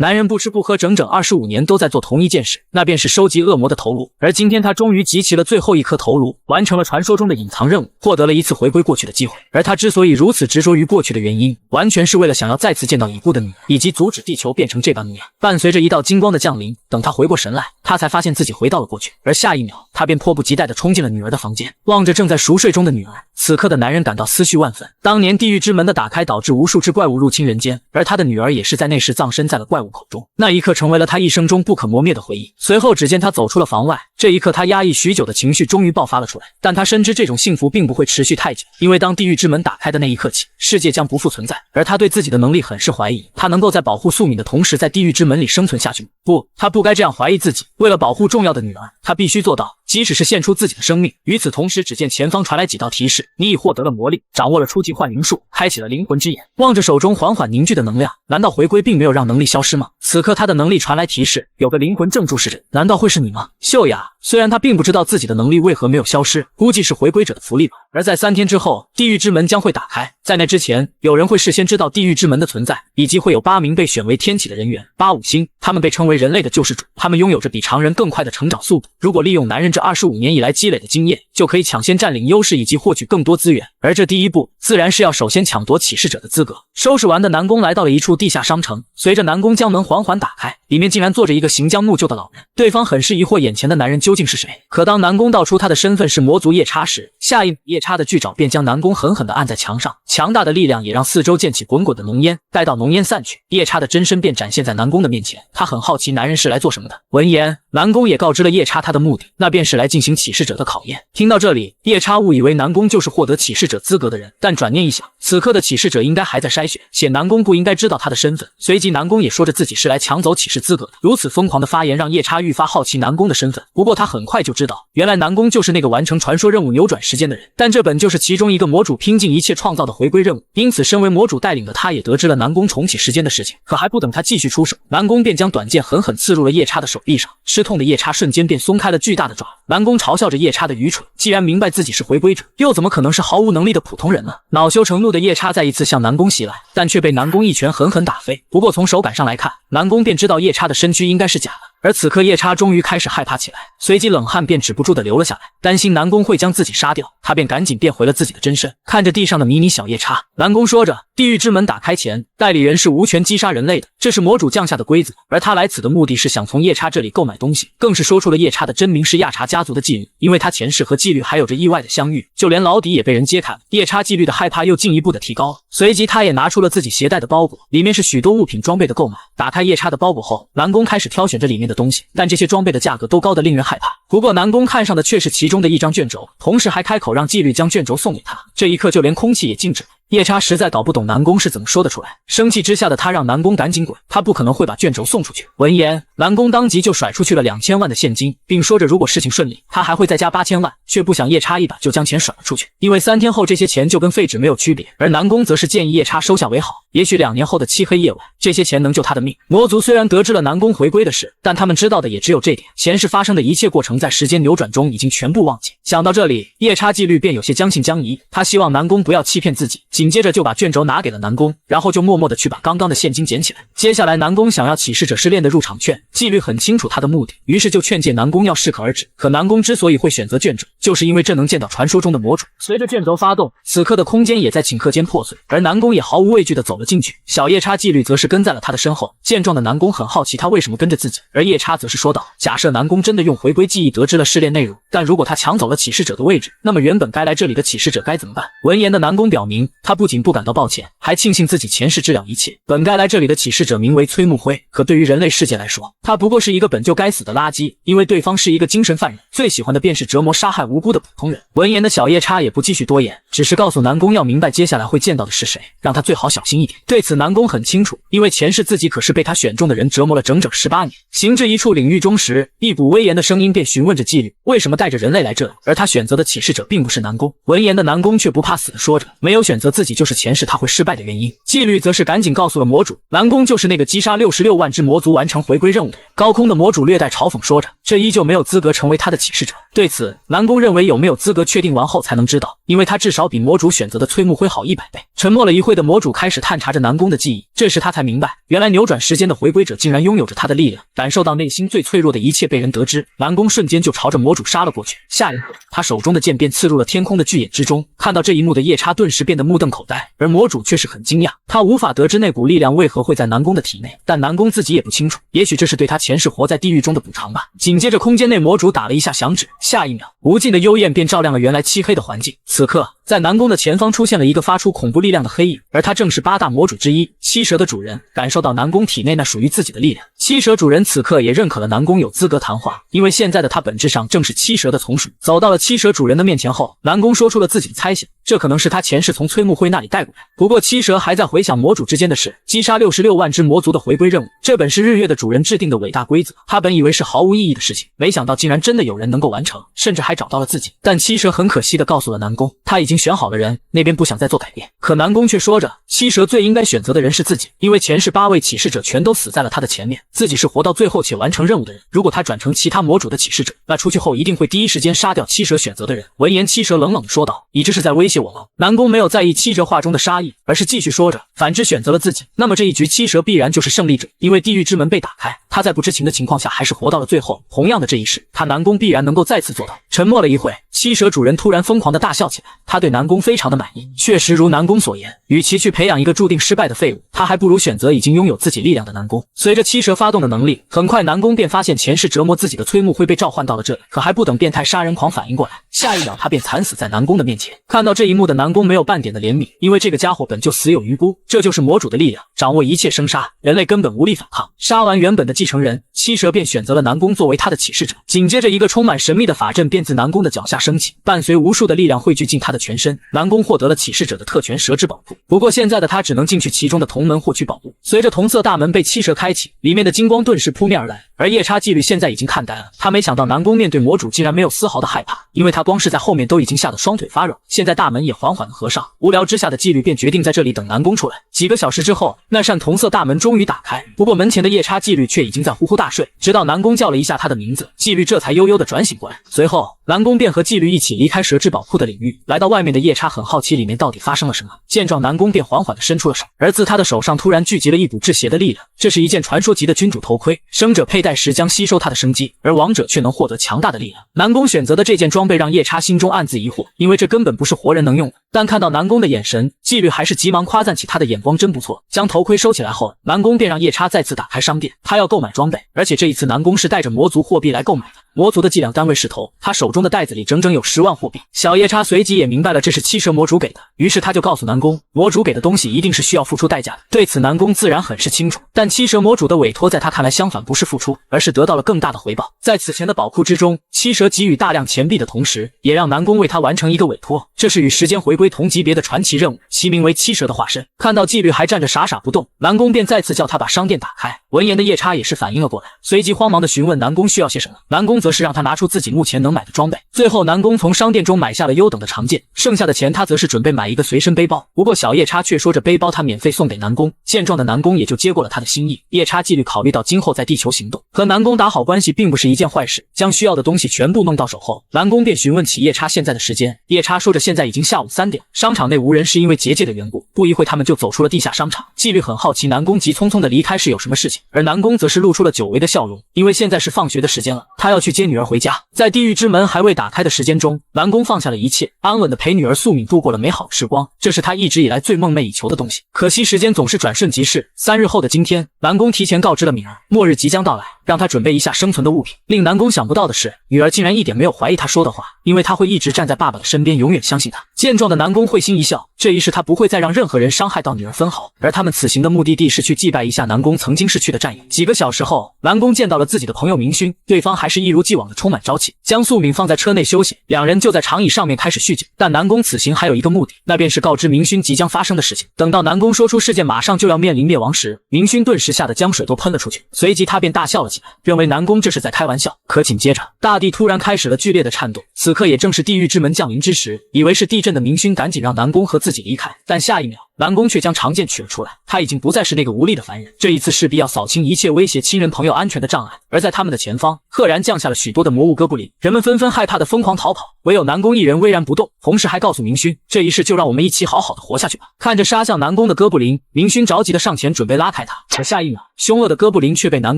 男人不吃不喝整整25年都在做同一件事，那便是收集恶魔的头颅。而今天他终于集齐了最后一颗头颅，完成了传说中的隐藏任务，获得了一次回归过去的机会。而他之所以如此执着于过去的原因，完全是为了想要再次见到已故的女儿，以及阻止地球变成这般模样。伴随着一道金光的降临，等他回过神来，他才发现自己回到了过去。而下一秒，他便迫不及待地冲进了女儿的房间，望着正在熟睡中的女儿，此刻的男人感到思绪万分。当年地狱之门的打开导致无数只怪物入侵人间，而他的女儿也是在那时葬身在了怪物口中。那一刻成为了他一生中不可磨灭的回忆。随后只见他走出了房外，这一刻他压抑许久的情绪终于爆发了出来。但他深知这种幸福并不会持续太久，因为当地狱之门打开的那一刻起，世界将不复存在。而他对自己的能力很是怀疑，他能够在保护素敏的同时在地狱之门里生存下去吗？不，他不该这样怀疑自己。为了保护重要的女儿，他必须做到即使是献出自己的生命。与此同时，只见前方传来几道提示：你已获得了魔力，掌握了初级幻灵术，开启了灵魂之眼。望着手中缓缓凝聚的能量，难道回归并没有让能力消失吗？此刻他的能力传来提示，有个灵魂正注视着，难道会是你吗？秀雅虽然他并不知道自己的能力为何没有消失，估计是回归者的福利吧。而在3天之后，地狱之门将会打开，在那之前，有人会事先知道地狱之门的存在，以及会有8名被选为天启的人员，85星，他们被称为人类的救世主，他们拥有着比常人更快的成长速度。如果利用男人这25年以来积累的经验，就可以抢先占领优势以及获取更多资源。而这第一步，自然是要首先抢夺启示者的资格。收拾完的南宫来到了一处地下商城，随着南宫将门缓缓打开，里面竟然坐着一个行将木就的老人。对方很是疑惑眼前的男人究竟是谁，可当南宫道出他的身份是魔族夜叉时，下一秒夜叉的巨爪便将南宫狠狠地按在墙上，强大的力量也让四周溅起滚滚的浓烟。待到浓烟散去，夜叉的真身便展现在南宫的面前。他很好奇男人是来做什么的。闻言，南宫也告知了夜叉他的目的，那便是来进行启示者的考验。听到这里，夜叉误以为南宫就是获得启示者资格的人，但转念一想，此刻的启示者应该还在筛选，且南宫不应该知道他的身份。随即南宫也说着自己是来抢走启示资格的。如此疯狂的发言让夜叉愈发好奇南宫的身份，不过他很快就知道，原来南宫就是那个完成传说任务扭转时间的人。但这本就是其中一个魔主拼尽一切创造的回归任务，因此身为魔主带领的他也得知了南宫重启时间的事情。可还不等他继续出手，南宫便将短剑狠狠刺入了夜叉的手臂上，吃痛的夜叉瞬间便松开了巨大的爪。南宫嘲笑着夜叉的愚蠢，既然明白自己是回归者，又怎么可能是毫无能力的普通人呢？恼羞成怒的夜叉再一次向南宫袭来，但却被南宫一拳狠狠打飞。不过从手感上来看，南宫便知道夜叉的身躯应该是假的。而此刻夜叉终于开始害怕起来，随即冷汗便止不住地流了下来，担心南宫会将自己杀掉，他便赶紧变回了自己的真身。看着地上的迷你小夜叉，南宫说着，地狱之门打开前，代理人是无权击杀人类的，这是魔主降下的规则。而他来此的目的是想从夜叉这里购买东西，更是说出了夜叉的真名是亚查家族的妓女，因为他前世和妓女还有着意外的相遇，就连老底也被人揭开了。夜叉妓女的害怕又进一步的提高了，随即他也拿出了自己携带的包裹，里面是许多物品装备的购买。打开夜叉的包裹后，南宫开始挑选着里面的东西，但这些装备的价格都高得令人害怕。不过南宫看上的却是其中的一张卷轴，同时还开口让妓女将卷轴送给他。这一刻就连空气也静止了。夜叉实在搞不懂南宫是怎么说得出来，生气之下的他让南宫赶紧滚，他不可能会把卷轴送出去。闻言，南宫当即就甩出去了2000万的现金，并说着如果事情顺利，他还会再加8000万。却不想夜叉一把就将钱甩了出去，因为3天后这些钱就跟废纸没有区别。而南宫则是建议夜叉收下为好，也许2年后的漆黑夜晚，这些钱能救他的命。魔族虽然得知了南宫回归的事，但他们知道的也只有这点，前世发生的一切过程在时间扭转中已经全部忘记。想到这里，夜叉纪律便有些将信将疑，他希望南宫不要欺骗自己，紧接着就把卷轴拿给了南宫，然后就默默地去把刚刚的现金捡起来。接下来南宫想要启示者试炼的入场券，纪律很清楚他的目的，于是就劝诫南宫要适可而止。可南宫之所以会选择卷轴，就是因为这能见到传说中的魔主。随着卷轴发动，此刻的空间也在顷刻间破碎，而南宫也毫无畏惧地走了进去。小夜叉纪律则是跟在了他的身后。见状的南宫很好奇他为什么跟着自己，而夜叉则是说道，假设南宫真的用回归记忆得知了试炼内容，但如果他抢走了启示者的位置，那么原本该来这里的启示者该怎么办？闻言的南宫表明，他不仅不感到抱歉，还庆幸自己前世治疗一切。本该来这里的启示者名为崔木辉，可对于人类世界来说，他不过是一个本就该死的垃圾，因为对方是一个精神犯人，最喜欢的便是折磨杀害无辜的普通人。闻言的小夜叉也不继续多言，只是告诉南宫要明白接下来会见到的是谁，让他最好小心一点。对此南宫很清楚，因为前世自己可是被他选中的人折磨了整整18年。行至一处领域中时，一股威严的声音便询问着纪律，为什么带着人类来这里？而他选择的启示者并不是南宫。闻言的南宫却不怕死地说着，没有选择自己就是前世他会失败的原因。纪律则是赶紧告诉了魔主，南宫就是那个击杀66万只魔族完成回归任务的人。高空的魔主略带嘲讽说着，这依旧没有资格成为他的启启示者。对此，南宫认为有没有资格确定完后才能知道，因为他至少比魔主选择的崔木辉好100倍。沉默了一会的魔主开始探查着南宫的记忆，这时他才明白，原来扭转时间的回归者竟然拥有着他的力量。感受到内心最脆弱的一切被人得知，南宫瞬间就朝着魔主杀了过去。下一刻，他手中的剑便刺入了天空的巨眼之中。看到这一幕的夜叉顿时变得目瞪口呆，而魔主却是很惊讶，他无法得知那股力量为何会在南宫的体内，但南宫自己也不清楚，也许这是对他前世活在地狱中的补偿吧。紧接着，空间内魔主打了一下响指，下一秒，无尽的幽焰便照亮了原来漆黑的环境。此刻，在南宫的前方出现了一个发出恐怖力量的黑影，而他正是8大魔主之一七蛇的主人。感受到南宫体内那属于自己的力量，七蛇主人此刻也认可了南宫有资格谈话，因为现在的他本质上正是七蛇的从属。走到了七蛇主人的面前后，南宫说出了自己的猜想，这可能是他前世从崔木辉那里带过来。不过七蛇还在回想魔主之间的事，击杀66万只魔族的回归任务，这本是日月的主人制定的伟大规则，他本以为是毫无意义的事情，没想到竟然真的有人能够完成，甚至还找到了自己。但七蛇很可惜地告诉了南宫，他已经选好了人，那边不想再做改变。可南宫却说着，七蛇最应该选择的人是自己，因为前世8位启示者全都死在了他的前面，自己是活到最后且完成任务的人。如果他转成其他魔主的启示者，那出去后一定会第一时间杀掉七蛇选择的人。闻言，七蛇冷冷地说道：“你这是在威胁我吗？”南宫没有在意七蛇话中的杀意，而是继续说着：“反之选择了自己，那么这一局七蛇必然就是胜利者，因为地狱之门被打开，他在不知情的情况下还是活到了最后。同样的这一世，他南宫必然能够再次做到。”沉默了一会，七蛇主人突然疯狂地大笑起来，他对南宫非常的满意。确实如南宫所言，与其去培养一个注定失败的废物，他还不如选择已经拥有自己力量的南宫。随着七蛇发动的能力，很快南宫便发现前世折磨自己的崔木会被召唤到了这里，可还不等变态杀人狂反应过来，下一秒他便惨死在南宫的面前。看到这一幕的南宫没有半点的怜悯，因为这个家伙本就死有余辜，这就是魔主的力量，掌握一切生杀，人类根本无力反抗。杀完原本的继承人，七蛇便选择了南宫作为他的启示者。紧接着，一个充满神秘的法阵便自南宫的脚下升起，伴随无数的力量汇聚进他的全身。南宫获得了启示者的特权蛇之宝库，不过现在的他只能进去其中的铜门获取宝物。随着铜色大门被七蛇开启，里面的金光顿时扑面而来，而夜叉纪律现在已经看呆了，他没想到南宫面对魔主竟然没有丝毫的害怕，因为他光是在后面都已经吓得双腿发软。现在大门也缓缓的合上，无聊之下的纪律便决定在这里等南宫出来。几个小时之后，那扇铜色大门终于打开，不过门前的夜叉纪律却已经在呼呼大睡，直到南宫叫了一下他的名字，纪律这才悠悠的转醒过来。随后南宫便和纪律一起离开蛇之宝库的领域，来到外面的夜叉很好奇里面到底发生了什么。见状，南宫便缓缓地伸出了手，而自他的手上突然聚集了一股至邪的力量，这是一件传说级的君主头盔，生者佩戴时将吸收他的生机，而亡者却能获得强大的力量。南宫选择的这件装备让夜叉心中暗自疑惑，因为这根本不是活人能用的。但看到南宫的眼神，纪律还是急忙夸赞起他的眼光真不错。将头盔收起来后，南宫便让夜叉再次打开商店，他要购买装备，而且这一次南宫是带着魔族货币来购买的。魔族的计量单位是头，他手中的袋子里整整有10万货币。小夜叉随即也明白了这是七蛇魔主给的，于是他就告诉南宫，魔主给的东西一定是需要付出代价的。对此南宫自然很是清楚，但七蛇魔主的委托在他看来相反不是付出，而是得到了更大的回报。在此前的宝库之中，七蛇给予大量钱币的同时，也让南宫为他完成一个委托，这是与时间回归同级别的传奇任务，其名为七蛇的化身。看到纪律还站着傻傻不动，南宫便再次叫他把商店打开。闻言的夜叉也是反应了过来，随即慌忙的询问南宫需要些什么，南宫则是让他拿出自己目前能买的装备。最后南宫从商店中买下了优等的长剑，剩下的钱他则是准备买一个随身背包，不过小夜叉却说这背包他免费送给南宫。见状的南宫也就接过了他的心意。夜叉纪律考虑到今后在地球行动，和南宫打好关系并不是一件坏事，将需要的东西全部弄到手后，南宫便询问起夜叉现在的时间。夜叉说着现在已经下午3点，商场内无人是因为结界的缘故。不一会他们就走出了地下商场。纪律很好奇南宫急匆匆的离开是有什么事情，而南宫则是露出了久违的笑容，因为现在是放学的时间了，他要去接女儿回家。在地狱之门还未打开的时间中，南宫放下了一切，安稳的陪女儿素敏度过了美好的时光，这是他一直以来最梦寐以求的东西。可惜时间总是转瞬即逝，3日后的今天，南宫提前告知了敏儿，末日即将到来，让他准备一下生存的物品。令南宫想不到的是，女儿竟然一点没有怀疑他说的话，因为他会一直站在爸爸的身边，永远相信他。见状的南宫会心一笑，这一世他不会再让任何人伤害到女儿分毫。而他们此行的目的地是去祭拜一下南宫曾经逝去的战友。几个小时后，南宫见到了自己的朋友明勋，对方还是一如既往的充满朝气，将素敏放在车内休息，两人就在长椅上面开始叙旧。但南宫此行还有一个目的，那便是告知明勋即将发生的事情。等到南宫说出事件马上就要面临灭亡时，明勋顿时吓得将水都喷了出去，随即他便大笑了起来，认为南宫这是在开玩笑。可紧接着大地突然开始了剧烈的颤动，此刻也正是地狱之门降临之时，以为是地震的明勋赶紧让南宫和自己离开，但下一秒南宫却将长剑取了出来。他已经不再是那个无力的凡人，这一次势必要扫清一切威胁亲人朋友安全的障碍。而在他们的前方，赫然降下了许多的魔物哥布林，人们纷纷害怕的疯狂逃跑，唯有南宫一人巍然不动，同时还告诉明勋，这一世就让我们一起好好的活下去吧。看着杀向南宫的哥布林，明勋着急的上前准备拉开他，可下一秒，凶恶的哥布林却被南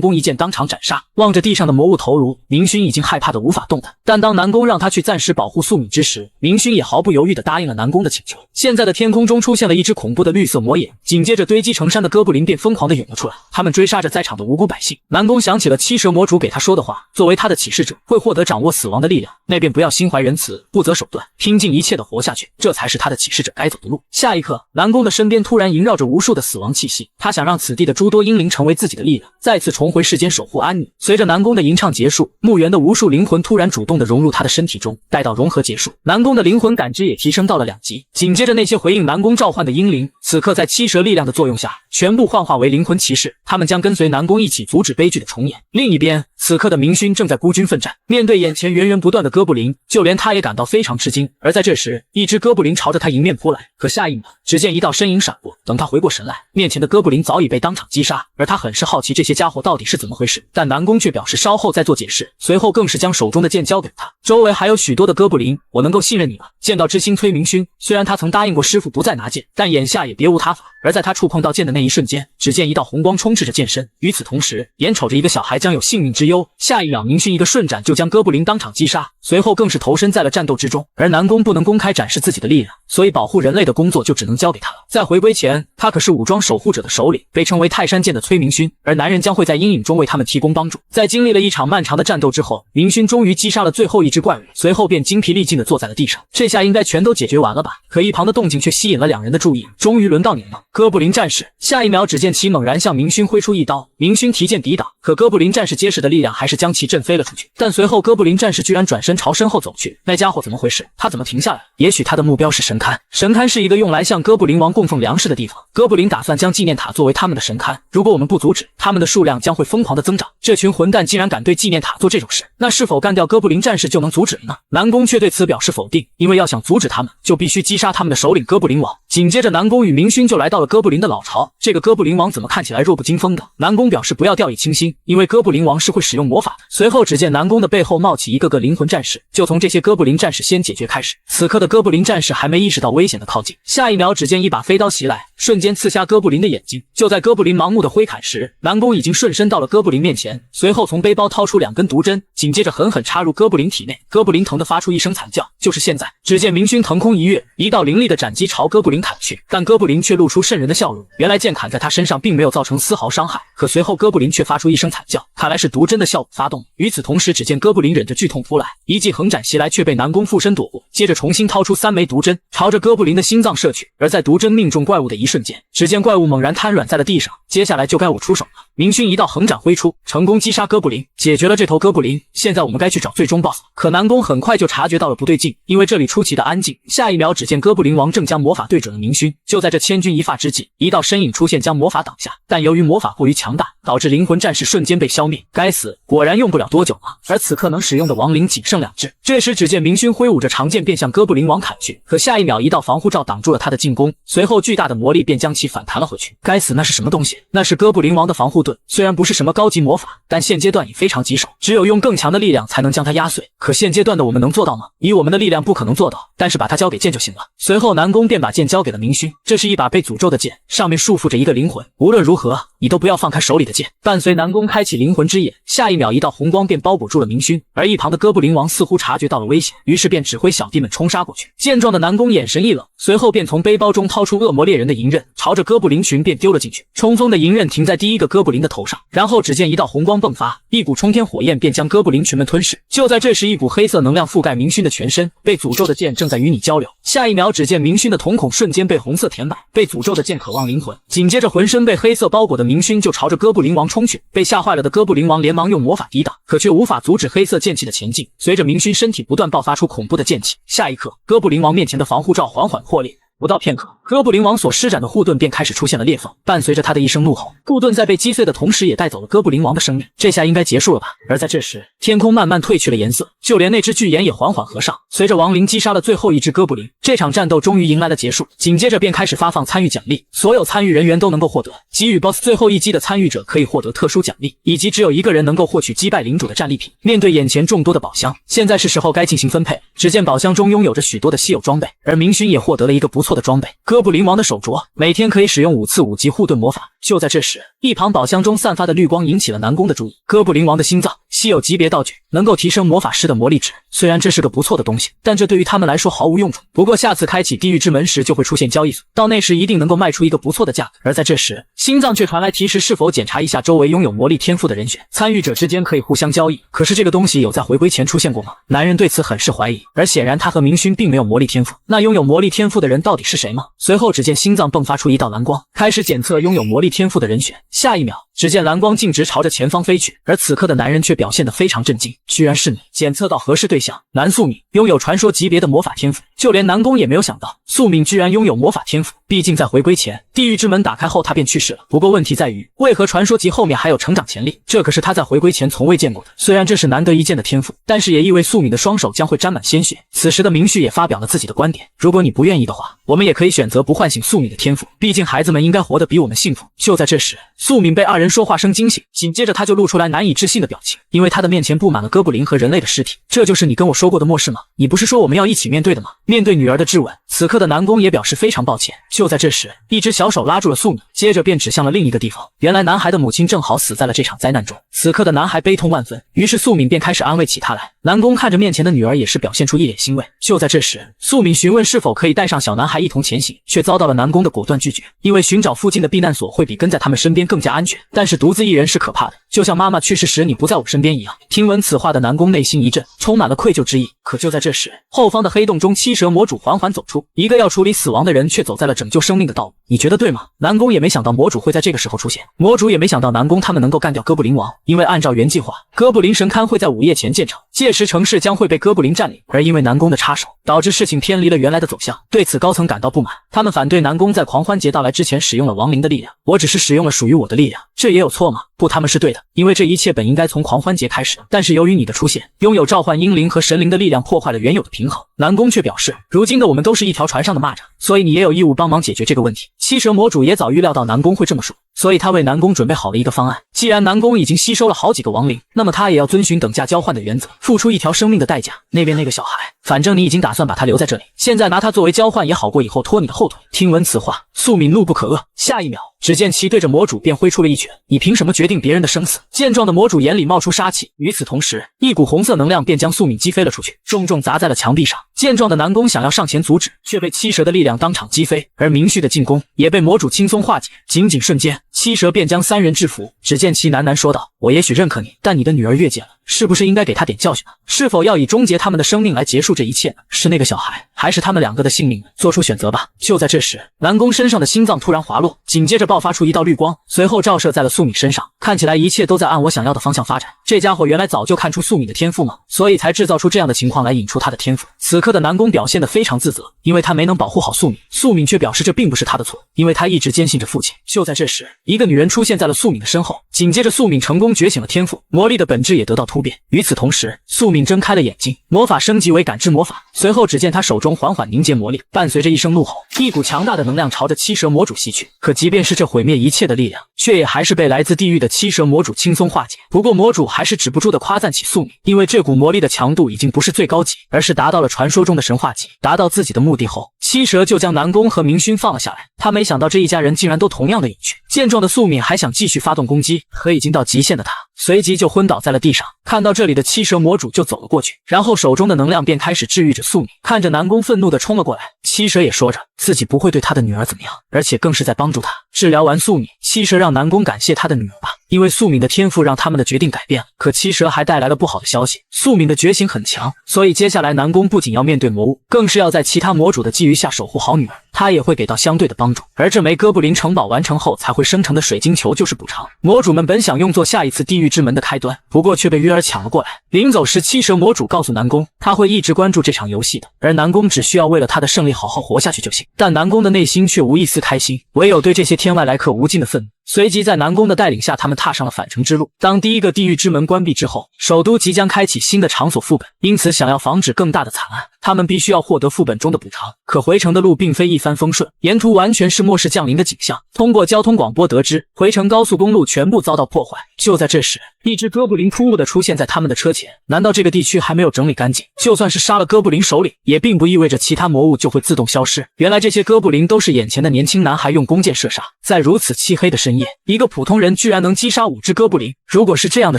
宫一剑当场斩杀。望着地上的魔物头颅，明勋已经害怕的无法动弹。但当南宫让他去暂时保护素敏之时，明勋也毫不犹豫的答应了南宫的请求。现在的天空中出现了一只恐怖的绿色魔眼，紧接着堆积成山的哥布林便疯狂的涌了出来，他们追杀着在场的无辜百姓。南宫想起了七蛇魔主给他说的话，作为他的启示者，会获得掌握死亡的力量，那便不要心怀仁慈，不择手段，拼尽一切的活下去，这才是他的启示者该走的路。下一刻，南宫的身边突然萦绕着无数的死亡气息，他想让此地的诸多英灵成为自己的力量，再次重回世间守护安宁。随着南宫的吟唱结束，墓园的无数灵魂突然主动的融入他的身体中，待到融合结束，南宫的灵魂感知也提升到了2级。紧接着那些回应南宫召唤的英灵，此刻在七蛇力量的作用下，全部幻化为灵魂骑士，他们将跟随南宫一起阻止悲剧的重演。另一边，此刻的明勋正在孤军奋战，面对眼前源源不断的哥布林，就连他也感到非常吃惊。而在这时，一只哥布林朝着他迎面扑来，可下一秒，只见一道身影闪过，等他回过神来，面前的哥布林早已被当场击杀。而他很是好奇这些家伙到底是怎么回事，但南宫却表示稍后再做解释，随后更是将手中的剑交给了他。周围还有许多的哥布林，我能够信任你吗？见到知心催明勋，虽然他曾答应过师傅不再拿剑，但眼下也别无他法。而在他触碰到剑的那一瞬间，只见一道红光充斥着剑身，与此同时，眼瞅着一个小孩将有性命之忧，下一秒明勋一个顺斩就将哥布林当场击杀，随后更是投身在了战斗之中。而南宫不能公开展示自己的力量，所以保护人类的工作就只能交给他了。在回归前，他可是武装守护者的首领，被称为泰山剑的崔明勋，而男人将会在阴影中为他们提供帮助。在经历了一场漫长的战斗之后，明勋终于击杀了最后一只怪物，随后便精疲力尽地坐在了地上。这下应该全都解决完了吧？可一旁的动静却吸引了两人的注意。终于轮到你了，哥布林战士！下一秒，只见其猛然向明勋挥出一刀，明勋提剑抵挡，可哥布林战士结实的力量还是将其震飞了出去。但随后哥布林战士居然转身朝身后走去，那家伙怎么回事？他怎么停下来了？也许他的目标是神龛。神龛是一个用来向哥布林王供奉粮食的地方，哥布林打算将纪念塔作为他们的神龛，如果我们不阻止，他们的数量将会疯狂的增长。这群混蛋竟然敢对纪念塔做这种事，那是否干掉哥布林战士就能阻止了呢？南宫却对此表示否定，因为要想阻止他们，就必须击杀他们的首领哥布林王。紧接着，南宫与明勋就来到了哥布林的老巢。这个哥布林王怎么看起来弱不禁风的？南宫表示不要掉以轻心，因为哥布林王是会使用魔法的。随后，只见南宫的背后冒起一个个灵魂战士，就从这些哥布林战士先解决开始。此刻的哥布林战士还没意识到危险的靠近，下一秒，只见一把飞刀袭来，瞬间刺瞎哥布林的眼睛。就在哥布林盲目的挥砍时，南宫已经顺身到了哥布林面前，随后从背包掏出2根毒针，紧接着狠狠插入哥布林体内。哥布林疼得发出一声惨叫。就是现在，只见明勋腾空一跃，一道凌厉的斩击朝哥布林砍去，但哥布林却露出瘆人的笑容。原来剑砍在他身上并没有造成丝毫伤害，可随后哥布林却发出一声惨叫，看来是毒针的效果发动。与此同时，只见哥布林忍着剧痛扑来，一记横斩袭来，却被南宫附身躲过，接着重新掏出3枚毒针，朝着哥布林的心脏射去。而在毒针命中怪物的一瞬间，只见怪物猛然瘫软在了地上，接下来就该我出手了。明勋一道横斩挥出，成功击杀哥布林，解决了这头哥布林。现在我们该去找最终 BOSS。可南宫很快就察觉到了不对劲，因为这里出奇的安静。下一秒，只见哥布林王正将魔法对准了明勋。就在这千钧一发之际，一道身影出现将魔法挡下，但由于魔法过于强大，导致灵魂战士瞬间被消灭。该死，果然用不了多久啊！而此刻能使用的亡灵仅剩2只。这时，只见明勋挥舞着长剑便向哥布林王砍去，可下一秒，一道防护罩挡住了他的进攻，随后巨大的魔力便将其反弹了回去。该死，那是什么东西？那是哥布林王的防护盾，虽然不是什么高级魔法，但现阶段也非常棘手，只有用更强的力量才能将它压碎。可现阶段的我们能做到吗？以我们的力量不可能做到，但是把它交给剑就行了。随后南宫便把剑交给了明勋，这是一把被诅咒的剑，上面束缚着一个灵魂，无论如何你都不要放开手里的剑。伴随南宫开启灵魂之眼，下一秒一道红光便包裹住了明勋，而一旁的哥布林王似乎察觉到了危险，于是便指挥小弟们冲杀过去。见状的南宫眼神一冷，随后便从背包中掏出恶魔猎人的银刃，朝着哥布林群便丢了进去。冲锋的银刃停在第一个哥布林的头上，然后只见一道红光迸发，一股冲天火焰便将哥布林群们吞噬。就在这时，一股黑色能量覆盖明勋的全身，被诅咒的剑正在与你交流。下一秒，只见明勋的瞳孔瞬间被红色填满，被诅咒的剑渴望灵魂。紧接着，浑身被黑色包裹的明勋就朝着哥布林王冲去，被吓坏了的哥布林王连忙用魔法抵挡，可却无法阻止黑色剑气的前进。随着明勋身体不断爆发出恐怖的剑气，下一刻，哥布林王面前的防护罩缓缓破裂。不到片刻，哥布林王所施展的护盾便开始出现了裂缝，伴随着他的一声怒吼，护盾在被击碎的同时也带走了哥布林王的生命。这下应该结束了吧？而在这时，天空慢慢褪去了颜色，就连那只巨眼也缓缓合上。随着亡灵击杀了最后一只哥布林，这场战斗终于迎来了结束。紧接着便开始发放参与奖励，所有参与人员都能够获得。给予 BOSS 最后一击的参与者可以获得特殊奖励，以及只有一个人能够获取击败领主的战利品。面对眼前众多的宝箱，现在是时候该进行分配。只见宝箱中拥有着许多的稀有装备，而明勋也获得了一个不错的装备——哥布林王的手镯，每天可以使用5次5级护盾魔法。就在这时，一旁宝箱中散发的绿光引起了南宫的注意。哥布林王的心脏，稀有级别道具，能够提升魔法师的魔力值。虽然这是个不错的东西，但这对于他们来说毫无用处。不过下次开启地狱之门时就会出现交易所，到那时一定能够卖出一个不错的价格。而在这时，心脏却传来提示是否检查一下周围拥有魔力天赋的人选，参与者之间可以互相交易。可是这个东西有在回归前出现过吗？男人对此很是怀疑，而显然他和明勋并没有魔力天赋。那拥有魔力天赋的人到底是谁吗？随后只见心脏迸发出一道蓝光，开始检测拥有魔力天赋的人选。下一秒，只见蓝光径直朝着前方飞去，而此刻的男人却表现得非常震惊，居然是你！检测到合适对象，南素敏拥有传说级别的魔法天赋。就连南宫也没有想到，素敏居然拥有魔法天赋。毕竟在回归前，地狱之门打开后他便去世了。不过问题在于，为何传说级后面还有成长潜力？这可是他在回归前从未见过的。虽然这是难得一见的天赋，但是也意味素敏的双手将会沾满鲜血。此时的明旭也发表了自己的观点：如果你不愿意的话，我们也可以选择不唤醒素敏的天赋，毕竟孩子们应该活得比我们幸福。就在这时，素敏被2人说话声惊醒，紧接着他就露出来难以置信的表情，因为他的面前布满了哥布林和人类的尸体。这就是你跟我说过的末世吗？你不是说我们要一起面对的吗？面对女儿的质问，此刻的南宫也表示非常抱歉。就在这时，一只小手拉住了素敏，接着便指向了另一个地方。原来男孩的母亲正好死在了这场灾难中，此刻的男孩悲痛万分，于是素敏便开始安慰起他来。南宫看着面前的女儿，也是表现出一脸欣慰。就在这时，素敏询问是否可以带上小男孩一同前行，却遭到了南宫的果断拒绝，因为寻找附近的避难所会比跟在他们身边更加安全，但是独自一人是可怕的，就像妈妈去世时你不在我身边一样。听闻此话的南宫内心一震，充满了愧疚之意。可就在这时，后方的黑洞中七蛇魔主缓缓走出，一个要处理死亡的人却走在了拯救生命的道路。你觉得对吗？南宫也没想到魔主会在这个时候出现，魔主也没想到南宫他们能够干掉哥布林王，因为按照原计划，哥布林神龛会在午夜前建成，届时城市将会被哥布林占领，而因为南宫的插手，导致事情偏离了原来的走向。对此高层感到不满，他们反对南宫在狂欢节到来之前使用了亡灵的力量。我只是使用了属于我的力量，这也有错吗？不，他们是对的，因为这一切本应该从狂欢节开始，但是由于你的出现，拥有召唤英灵和神灵的力量破坏了原有的平衡。南宫却表示，如今的我们都是一条船上的蚂蚱，所以你也有义务帮忙解决这个问题。七蛇魔主也早预料到南宫会这么说，所以他为南宫准备好了一个方案。既然南宫已经吸收了好几个亡灵，那么他也要遵循等价交换的原则，付出一条生命的代价。那边那个小孩，反正你已经打算把他留在这里，现在拿他作为交换也好过以后拖你的后腿。听闻此话，素敏怒不可遏。下一秒，只见其对着魔主便挥出了一拳，你凭什么决定别人的生死？健壮的魔主眼里冒出杀气，与此同时，一股红色能量便将素敏击飞了出去，重重砸在了墙壁上。健壮的南宫想要上前阻止，却被七蛇的力量当场击飞，而明旭的进攻也被魔主轻松化解。仅仅瞬间，七蛇便将3人制服。只见其喃喃说道：“我也许认可你，但你的女儿越界了，是不是应该给她点教训呢？是否要以终结他们的生命来结束这一切呢？是那个小孩，还是他们2个的性命呢？做出选择吧。”就在这时，南宫身上的心脏突然滑落，紧接着爆发出一道绿光，随后照射在了素敏身上。看起来一切都在按我想要的方向发展。这家伙原来早就看出素敏的天赋吗？所以才制造出这样的情况来引出他的天赋。此刻的南宫表现得非常自责，因为他没能保护好素敏。素敏却表示这并不是他的错，因为他一直坚信着父亲。就在这时，一个女人出现在了素敏的身后，紧接着素敏成功觉醒了天赋，魔力的本质也得到突变。与此同时，素敏睁开了眼睛，魔法升级为感知魔法。随后只见他手中缓缓凝结魔力，伴随着一声怒吼，一股强大的能量朝着七蛇魔主袭去。可即便是这毁灭一切的力量，却也还是被来自地狱的七蛇魔主轻松化解。不过魔主还是止不住的夸赞起素敏，因为这股魔力的强度已经不是最高级，而是达到了传说中的神话级。达到自己的目的后，七蛇就将南宫和明勋放了下来。他没想到这一家人竟然都同样的隐去。健壮的素敏还想继续发动攻击，可已经到极限的他随即就昏倒在了地上。看到这里的七蛇魔主就走了过去，然后手中的能量便开始治愈着素敏。看着南宫愤怒地冲了过来，七蛇也说着自己不会对他的女儿怎么样，而且更是在帮助他。治疗完素敏，七蛇让南宫感谢他的女儿吧，因为素敏的天赋让他们的决定改变了。可七蛇还带来了不好的消息，素敏的觉醒很强，所以接下来南宫不仅要面对魔物，更是要在其他魔主的觊觎下守护好女儿，他也会给到相对的帮助。而这枚哥布林城堡完成后才会生成的水晶球就是补偿。魔主们本想用作下一次地狱之门的开端，不过却被约尔抢了过来。临走时，七蛇魔主告诉南宫，他会一直关注这场游戏的，而南宫只需要为了他的胜利好好活下去就行。但南宫的内心却无一丝开心，唯有对这些天外来客无尽的愤怒。随即在南宫的带领下，他们踏上了返程之路。当第一个地狱之门关闭之后，首都即将开启新的场所副本，因此想要防止更大的惨案，他们必须要获得副本中的补偿。可回程的路并非一帆风顺，沿途完全是末世降临的景象。通过交通广播得知，回程高速公路全部遭到破坏。就在这时，一只哥布林突兀地出现在他们的车前。难道这个地区还没有整理干净？就算是杀了哥布林首领，也并不意味着其他魔物就会自动消失。原来这些哥布林都是眼前的年轻男孩用弓箭射杀。在如此漆黑的深夜，一个普通人居然能击杀5只哥布林。如果是这样的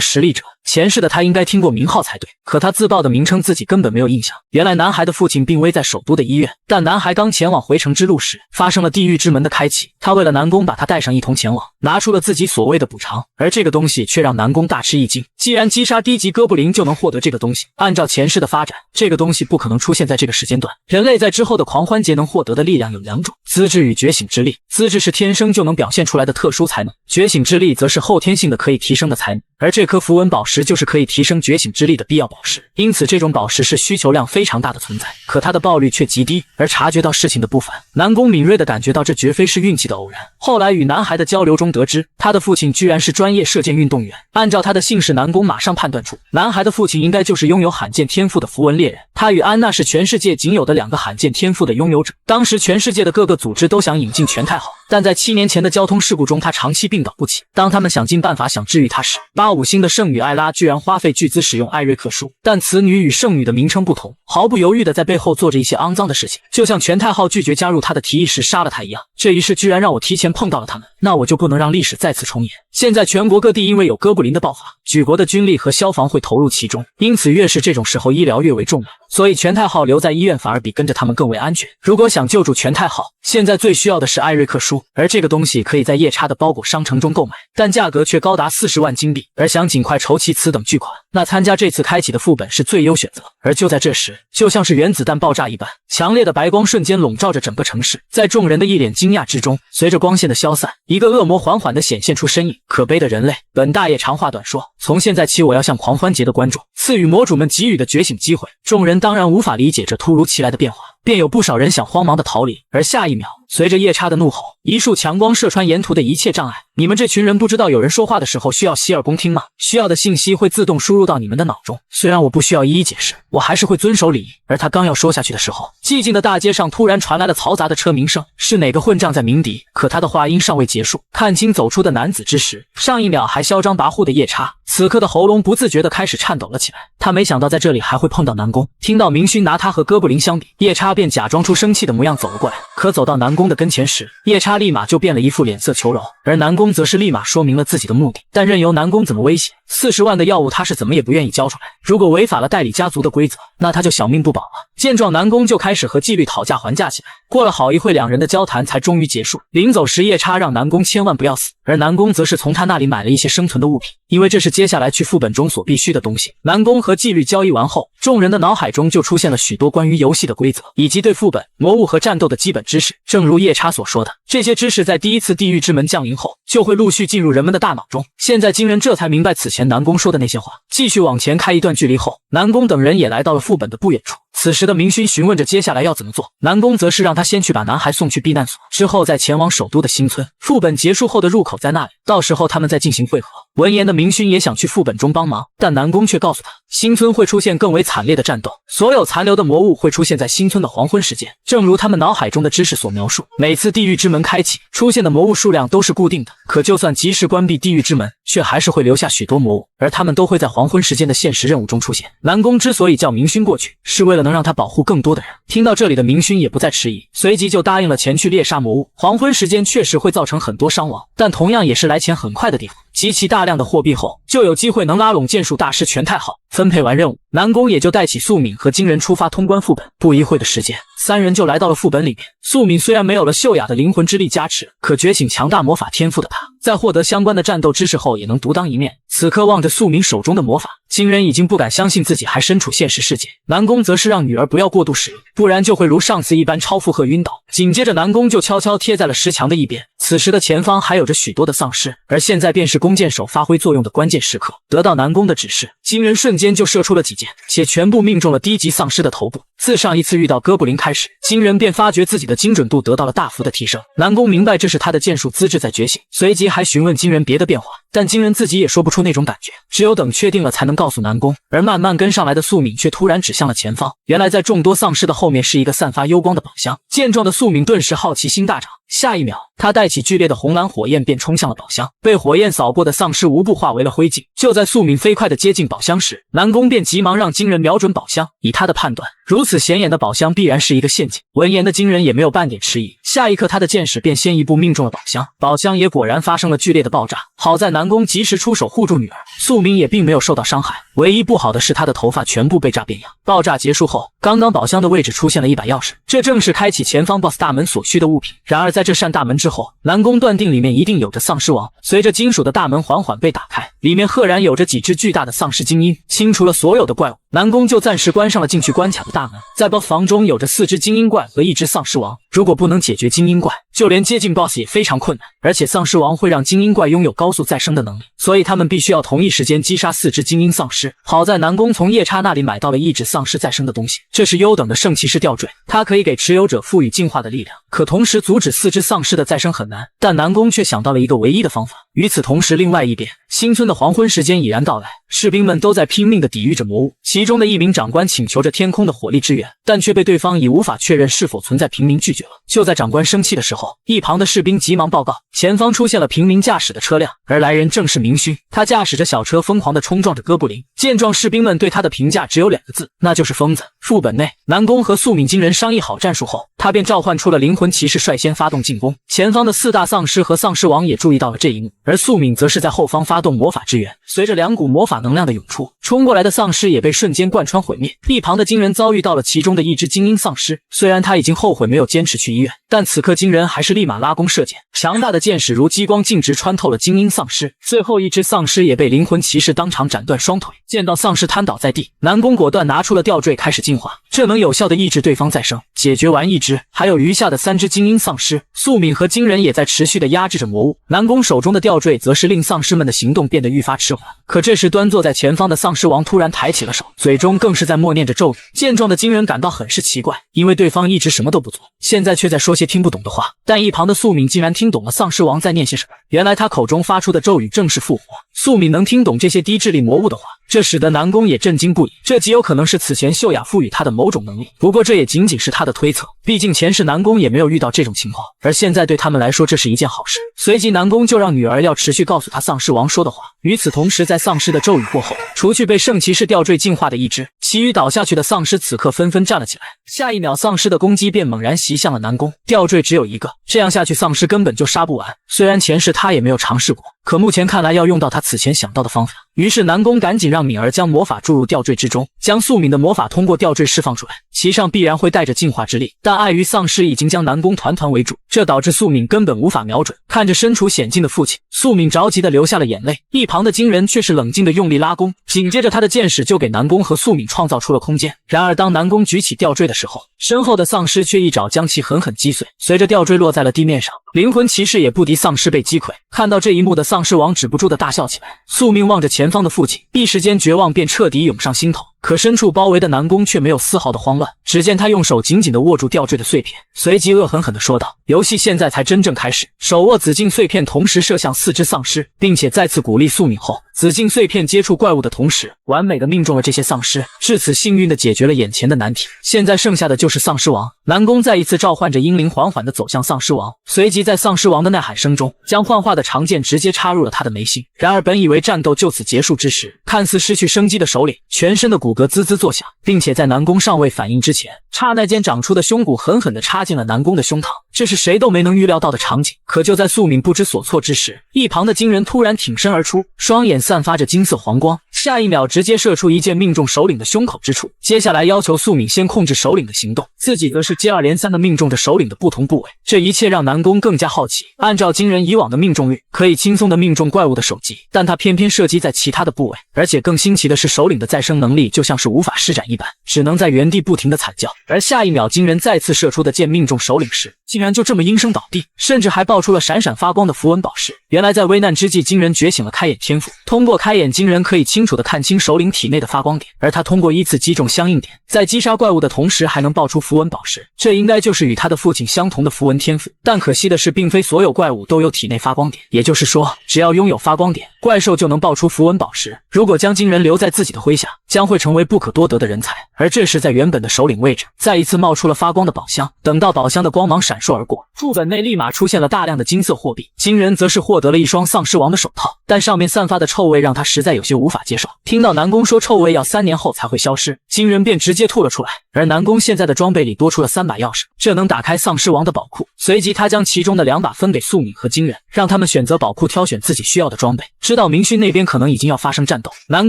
实力者，前世的他应该听过名号才对，可他自报的名称自己根本没有印象。原来男孩的父亲病危在首都的医院，但男孩刚前往回城之路时，发生了地狱之门的开启。他为了南宫把他带上一同前往，拿出了自己所谓的补偿，而这个东西却让南宫大吃一惊。既然击杀低级哥布林就能获得这个东西，按照前世的发展，这个东西不可能出现在这个时间段。人类在之后的狂欢节能获得的力量有2种，资质与觉醒之力。资质是天生就能表现出来的特殊才能，觉醒之力则是后天性的可以提升的才能。而这颗符文宝石就是可以提升觉醒之力的必要宝石，因此这种宝石是需求量非常大的存在，可它的爆率却极低。而察觉到事情的不凡，南宫敏锐地感觉到这绝非是运气的偶然。后来与男孩的交流中得知，他的父亲居然是专业射箭运动员。按照他的姓氏，南宫马上判断出，男孩的父亲应该就是拥有罕见天赋的符文猎人。他与安娜是全世界仅有的2个罕见天赋的拥有者。当时全世界的各个组织都想引进全太后，但在7年前的交通事故中，他长期病倒不起。当他们想尽办法想治愈他时，85星的圣女艾拉居然花费巨资使用艾瑞克书，但此女与圣女的名称不同，毫不犹豫地在背后做着一些肮脏的事情，就像全太后拒绝加入他的提议时杀了他一样。这一世居然让我提前碰到了他们，那我就不能让历史再次重演。现在全国各地因为有哥布林的爆发，举国的军力和消防会投入其中，因此越是这种时候医疗越为重要，所以全太后留在医院反而比跟着他们更为安全。如果想救助全太后，现在最需要的是艾瑞克书，而这个东西可以在夜叉的包裹商城中购买，但价格却高达40万金币。而想尽快筹齐此等巨款，那参加这次开启的副本是最优选择。而就在这时，就像是原子弹爆炸一般，强烈的白光瞬间笼罩着整个城市。在众人的一脸惊讶之中，随着光线的消散，一个恶魔缓缓地显现出身影。可悲的人类，本大爷长话短说，从现在起我要向狂欢节的观众赐予魔主们给予的觉醒机会。众人当然无法理解这突如其来的变化，便有不少人想慌忙的逃离。而下一秒，随着夜叉的怒吼，一束强光射穿沿途的一切障碍。你们这群人不知道有人说话的时候需要洗耳恭听吗？需要的信息会自动输入到你们的脑中，虽然我不需要一一解释，我还是会遵守礼仪。而他刚要说下去的时候，寂静的大街上突然传来了嘈杂的车鸣声，是哪个混账在鸣笛？可他的话音尚未结束，看清走出的男子之时，上一秒还嚣张跋扈的夜叉，此刻的喉咙不自觉地开始颤抖了起来。他没想到在这里还会碰到南宫，听到明勋拿他和哥布林相比，夜叉便假装出生气的模样走了过来。可走到南宫的跟前时，夜叉立马就变了一副脸色求饶，而南宫则是立马说明了自己的目的，但任由南宫怎么威胁，40万的药物他是怎么也不愿意交出来。如果违反了代理家族的规则，那他就小命不保了。见状，南宫就开始和纪律讨价还价起来。过了好一会，两人的交谈才终于结束。临走时，夜叉让南宫千万不要死，而南宫则是从他那里买了一些生存的物品，因为这是接下来去副本中所必须的东西。南宫和纪律交易完后，众人的脑海中就出现了许多关于游戏的规则，以及对副本、魔物和战斗的基本知识。正如夜叉所说的，这些知识在第一次地狱之门降临后，就会陆续进入人们的大脑中。现在金人这才明白此前南宫说的那些话。继续往前开一段距离后，南宫等人也来到了副本的不远处。此时的明勋询问着接下来要怎么做，南宫则是让他先去把男孩送去避难所，之后再前往首都的新村。副本结束后的入口在那里，到时候他们再进行会合。闻言的明勋也想去副本中帮忙，但南宫却告诉他，新村会出现更为惨烈的战斗，所有残留的魔物会出现在新村的黄昏时间。正如他们脑海中的知识所描述，每次地狱之门开启，出现的魔物数量都是固定的，可就算及时关闭地狱之门，却还是会留下许多魔物，而他们都会在黄昏时间的现实任务中出现。南宫之所以叫明勋过去，是为了能让他保护更多的人。听到这里的明勋也不再迟疑，随即就答应了前去猎杀魔物。黄昏时间确实会造成很多伤亡，但同样也是来钱很快的地方。集齐大量的货币后，就有机会能拉拢剑术大师全太后。分配完任务，南宫也就带起素敏和金人出发通关副本。不一会的时间，三人就来到了副本里面。素敏虽然没有了秀雅的灵魂之力加持，可觉醒强大魔法天赋的他，在获得相关的战斗知识后也能独当一面。此刻望着素敏手中的魔法，金人已经不敢相信自己还身处现实世界。南宫则是让女儿不要过度使用，不然就会如上次一般超负荷晕倒。紧接着南宫就悄悄贴在了石墙的一边。此时的前方还有着许多的丧尸，而现在便是弓箭手发挥作用的关键时刻。得到南宫的指示，金人瞬间就射出了几箭，且全部命中了低级丧尸的头部。自上一次遇到哥布林开始，金人便发觉自己的精准度得到了大幅的提升。南宫明白这是他的剑术资质在觉醒，随即还询问金人别的变化，但金人自己也说不出那种感觉，只有等确定了才能告诉南宫。而慢慢跟上来的素敏却突然指向了前方，原来在众多丧尸的后面是一个散发幽光的宝箱。见状的素敏顿时好奇心大涨，下一秒他带起剧烈的红蓝火焰便冲向了宝箱，被火焰扫过的丧尸无不化为了灰烬。就在素敏飞快地接近宝箱时，南宫便急忙让金人瞄准宝箱，以他的判断，如此显眼的宝箱必然是一个陷阱。闻言的金人也没有半点迟疑，下一刻他的箭矢便先一步命中了宝箱，宝箱也果然发生了剧烈的爆炸。好在南宫及时出手护住女儿，素敏也并没有受到伤害，唯一不好的是她的头发全部被炸变样。爆炸结束后，刚刚宝箱的位置出现了一把钥匙，这正是开启前方 BOSS 大门所需的物品。然而在这扇大门之后，南宫断定里面一定有着丧尸王。随着金属的大门缓缓被打开，里面赫然有着几只巨大的丧尸精英。清除了所有的怪物，南宫就暂时关上了进去关卡的大门。在 BOSS 房中有着4只精英怪和1只丧尸王，如果不能解决精英怪，就连接近 BOSS 也非常困难。而且丧尸王会让精英怪拥有高速再生的能力，所以他们必须要同一时间击杀4只精英丧尸。好在南宫从夜叉那里买到了抑制丧尸再生的东西，这是优等的圣骑士吊坠，它可以给持有者赋予进化的力量，可同时阻止4只丧尸的再生很难，但南宫却想到了一个唯一的方法。与此同时，另外一边，新村的黄昏时间已然到来，士兵们都在拼命地抵御着魔物。其中的一名长官请求着天空的火力支援，但却被对方以无法确认是否存在平民拒绝了。就在长官生气的时候，一旁的士兵急忙报告，前方出现了平民驾驶的车辆，而来人正是明勋。他驾驶着小车疯狂地冲撞着哥布林。见状，士兵们对他的评价只有2个字，那就是疯子。副本内，南宫和素敏金人商议好战术后，他便召唤出了灵魂骑士率先发动进攻。前方的4大丧尸和丧尸王也注意到了这一幕，而素敏则是在后方发动魔法支援。随着2股魔法能量的涌出，冲过来的丧尸也被瞬间贯穿毁灭。一旁的金人遭遇到了其中的1只精英丧尸，虽然他已经后悔没有坚持去医院，但此刻金人还是立马拉弓射箭，强大的箭矢如激光径直穿透了精英丧尸。最后1只丧尸也被灵魂骑士当场斩断双腿。见到丧尸瘫倒在地，南宫果断拿出了吊坠开始进化，这能有效的抑制对方再生。解决完1只，还有余下的3只精英丧尸，素敏和金人也在持续的压制着魔物。南宫手中的吊坠则是令丧尸们的行动变得愈发迟缓。可这时端坐在前方的丧尸王突然抬起了手，嘴中更是在默念着咒语。见状的金人感到很是奇怪，因为对方一直什么都不做，现在却在说些听不懂的话。但一旁的素敏竟然听懂了丧尸王在念些什么，原来他口中发出的咒语正是复活。素敏能听懂这些低智力魔物的话，这使得南宫也震惊不已，这极有可能是此前秀雅赋予他的某种能力。不过这也仅仅是他的推测，毕竟前世南宫也没有遇到这种情况，而现在对他们来说这是一件好事。随即南宫就让女儿要持续告诉他丧尸王说的话。与此同时，在丧尸的咒语过后，除去被圣骑士吊坠净化的1只，其余倒下去的丧尸此刻纷纷站了起来。下一秒，丧尸的攻击便猛然袭向了南宫。吊坠只有1个，这样下去丧尸根本就杀不完。虽然前世他也没有尝试过，可目前看来要用到他此前想到的方法。于是南宫赶紧让敏儿将魔法注入吊坠之中，将素敏的魔法通过吊坠释放出来，其上必然会带着净化之力。但碍于丧尸已经将南宫团团围住，这导致素敏根本无法瞄准。看着身处险境的父亲，素敏着急的流下了眼泪。一旁的金人却是冷静的用力拉弓，紧接着他的箭矢就给南宫和素敏创造出了空间。然而当南宫举起吊坠的时候，身后的丧尸却一爪将其狠狠击碎。随着吊坠落在了地面上，灵魂骑士也不敌丧尸被击溃。看到这一幕的丧尸王止不住的大笑起来。宿命望着前方的父亲，一时间绝望便彻底涌上心头。可身处包围的南宫却没有丝毫的慌乱，只见他用手紧紧地握住吊坠的碎片，随即恶狠狠地说道：“游戏现在才真正开始。”手握紫禁碎片，同时射向4只丧尸，并且再次鼓励素敏后，紫禁碎片接触怪物的同时，完美的命中了这些丧尸，至此幸运地解决了眼前的难题。现在剩下的就是丧尸王。南宫再一次召唤着英灵，缓缓地走向丧尸王，随即在丧尸王的呐喊声中，将幻化的长剑直接插入了他的眉心。然而本以为战斗就此结束之时，看似失去生机的首领，全身的骨骼滋滋作响，并且在南宫尚未反应之前，刹那间长出的胸骨狠狠地插进了南宫的胸膛。这是谁都没能预料到的场景。可就在素敏不知所措之时，一旁的金人突然挺身而出，双眼散发着金色黄光，下一秒直接射出一箭命中首领的胸口之处。接下来要求素敏先控制首领的行动，自己则是接二连三的命中着首领的不同部位。这一切让南宫更加好奇，按照金人以往的命中率，可以轻松的命中怪物的首级，但他偏偏射击在其他的部位，而且更新奇的是，首领的再生能力就像是无法施展一般，只能在原地不停的惨叫。而下一秒金人再次射出的箭命中首领时，竟然就这么应声倒地，甚至还爆出了闪闪发光的符文宝石。原来在危难之际，金人觉醒了开眼天赋，通过开眼，金人可以清楚的看清首领体内的发光点，而他通过依次击中相应点，在击杀怪物的同时还能爆出符文宝石，这应该就是与他的父亲相同的符文天赋。但可惜的是，并非所有怪物都有体内发光点，也就是说，只要拥有发光点，怪兽就能爆出符文宝石。如果将金人留在自己的麾下，将会成为不可多得的人才。而这时，在原本的首领位置，再一次冒出了发光的宝箱。等到宝箱的光芒闪烁而过，副本内立马出现了大量的金色货币。金人则是获得了一双丧尸王的手套，但上面散发的臭味让他实在有些无法接受。听到南宫说臭味要3年后才会消失，金人便直接吐了出来。而南宫现在的装备里多出了3把钥匙，这能打开丧尸王的宝库。随即他将其中的2把分给素敏和金人，让他们选择宝库，挑选自己需要的装备。知道明勋那边可能已经要发生战斗，南